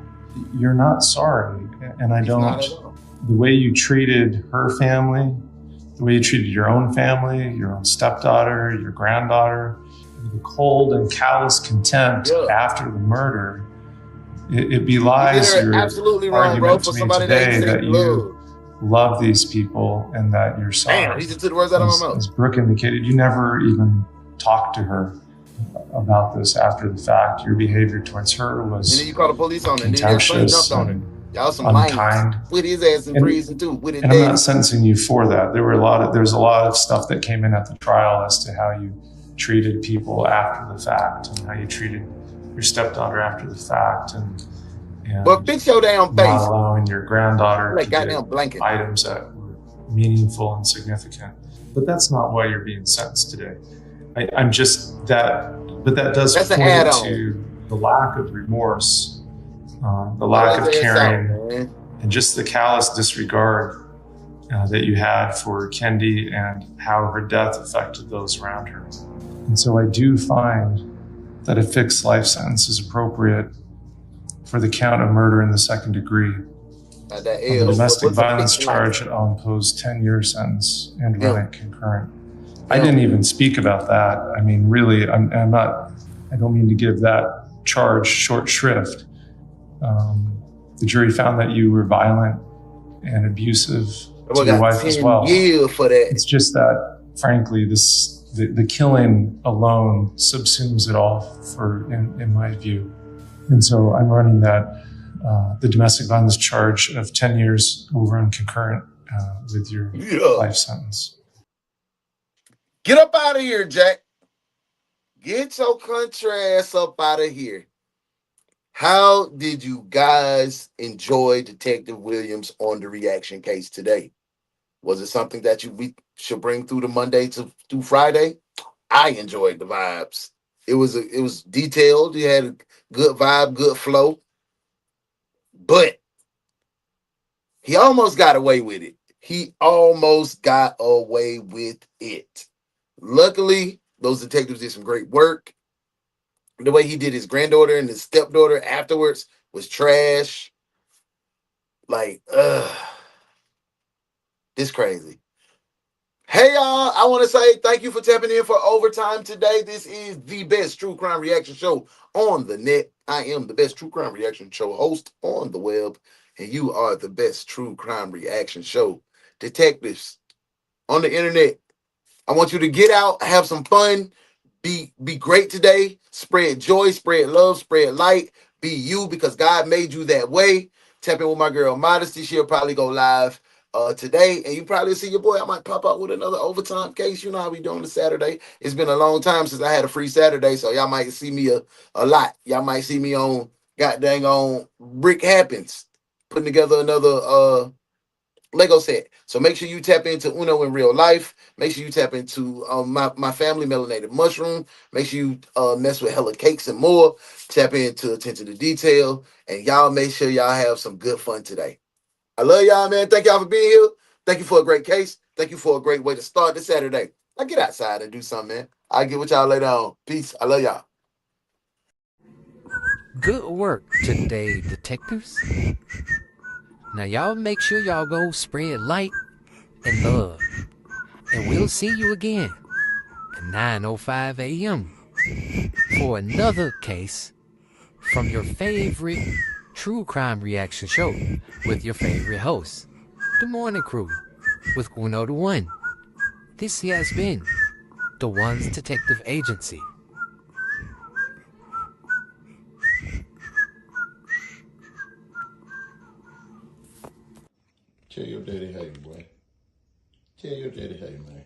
You're not sorry, and I don't. The way you treated her family, the way you treated your own family, your own stepdaughter, your granddaughter, the cold and callous contempt after the murder, it belies your argument to me today that you love these people and that you're sorry. Damn, he just took the words out of my mouth. As Brooke indicated, you never even talked to her about this after the fact. Your behavior towards her was and then you call the police on it, and then contemptuous jumped on it. Y'all some unkind. With his ass in prison too. With his and I'm not sentencing you for that. There was a lot of stuff that came in at the trial as to how you treated people after the fact and how you treated your stepdaughter after the fact, and But fix your damn face. not allowing your granddaughter Like to goddamn get blanket. items that were meaningful and significant. But that's not why you're being sentenced today. I'm just that, but that does That's an point add-on. to the lack of remorse, the lack of caring, and just the callous disregard that you had for Kendi and how her death affected those around her. And so I do find that a fixed life sentence is appropriate for the count of murder in the second degree. On the domestic violence charge, I'll impose 10-year sentence and run it concurrent. I didn't even speak about that. I mean, really, I don't mean to give that charge short shrift. The jury found that you were violent and abusive to your wife as well. For that. It's just that, frankly, the killing alone subsumes it all, in my view. And so I'm running that the domestic violence charge of 10 years will run concurrent with your life sentence. Get up out of here, Jack. Get your country ass up out of here. How did you guys enjoy Detective Williams on the reaction case today? Was it something that we should bring through the Monday through Friday? I enjoyed the vibes. It was detailed. You had a good vibe, good flow. But he almost got away with it. Luckily, those detectives did some great work. The way he did his granddaughter and his stepdaughter afterwards was trash. Like, this crazy. Hey, y'all, I want to say thank you for tapping in for Overtime today. This is the best true crime reaction show on the net. I am the best true crime reaction show host on the web, and you are the best true crime reaction show detectives on the internet. I want you to get out, have some fun, be great today, spread joy, spread love, spread light, be you because God made you that way. Tap in with my girl Modesty. She'll probably go live today, and you probably see your boy. I might pop out with another overtime case. You know how we doing this Saturday. It's been a long time since I had a free Saturday, so y'all might see me a lot. Y'all might see me on on Brick Happens, putting together another Lego set. So make sure you tap into Uno in real life. Make sure you tap into my family, Melanated Mushroom. Make sure you mess with Hella Cakes and more. Tap into Attention to Detail. And y'all make sure y'all have some good fun today. I love y'all, man. Thank y'all for being here. Thank you for a great case. Thank you for a great way to start this Saturday. Now get outside and do something, man. I'll get with y'all later on. Peace. I love y'all. Good work today, detectives. Now y'all make sure y'all go spread light and love. And we'll see you again at 9:05 a.m. for another case from your favorite true crime reaction show with your favorite host, The Morning Crew, with UnoDaOne. This has been DaOnes Detective Agency. Tell your daddy hey, boy. Tell your daddy hey, man.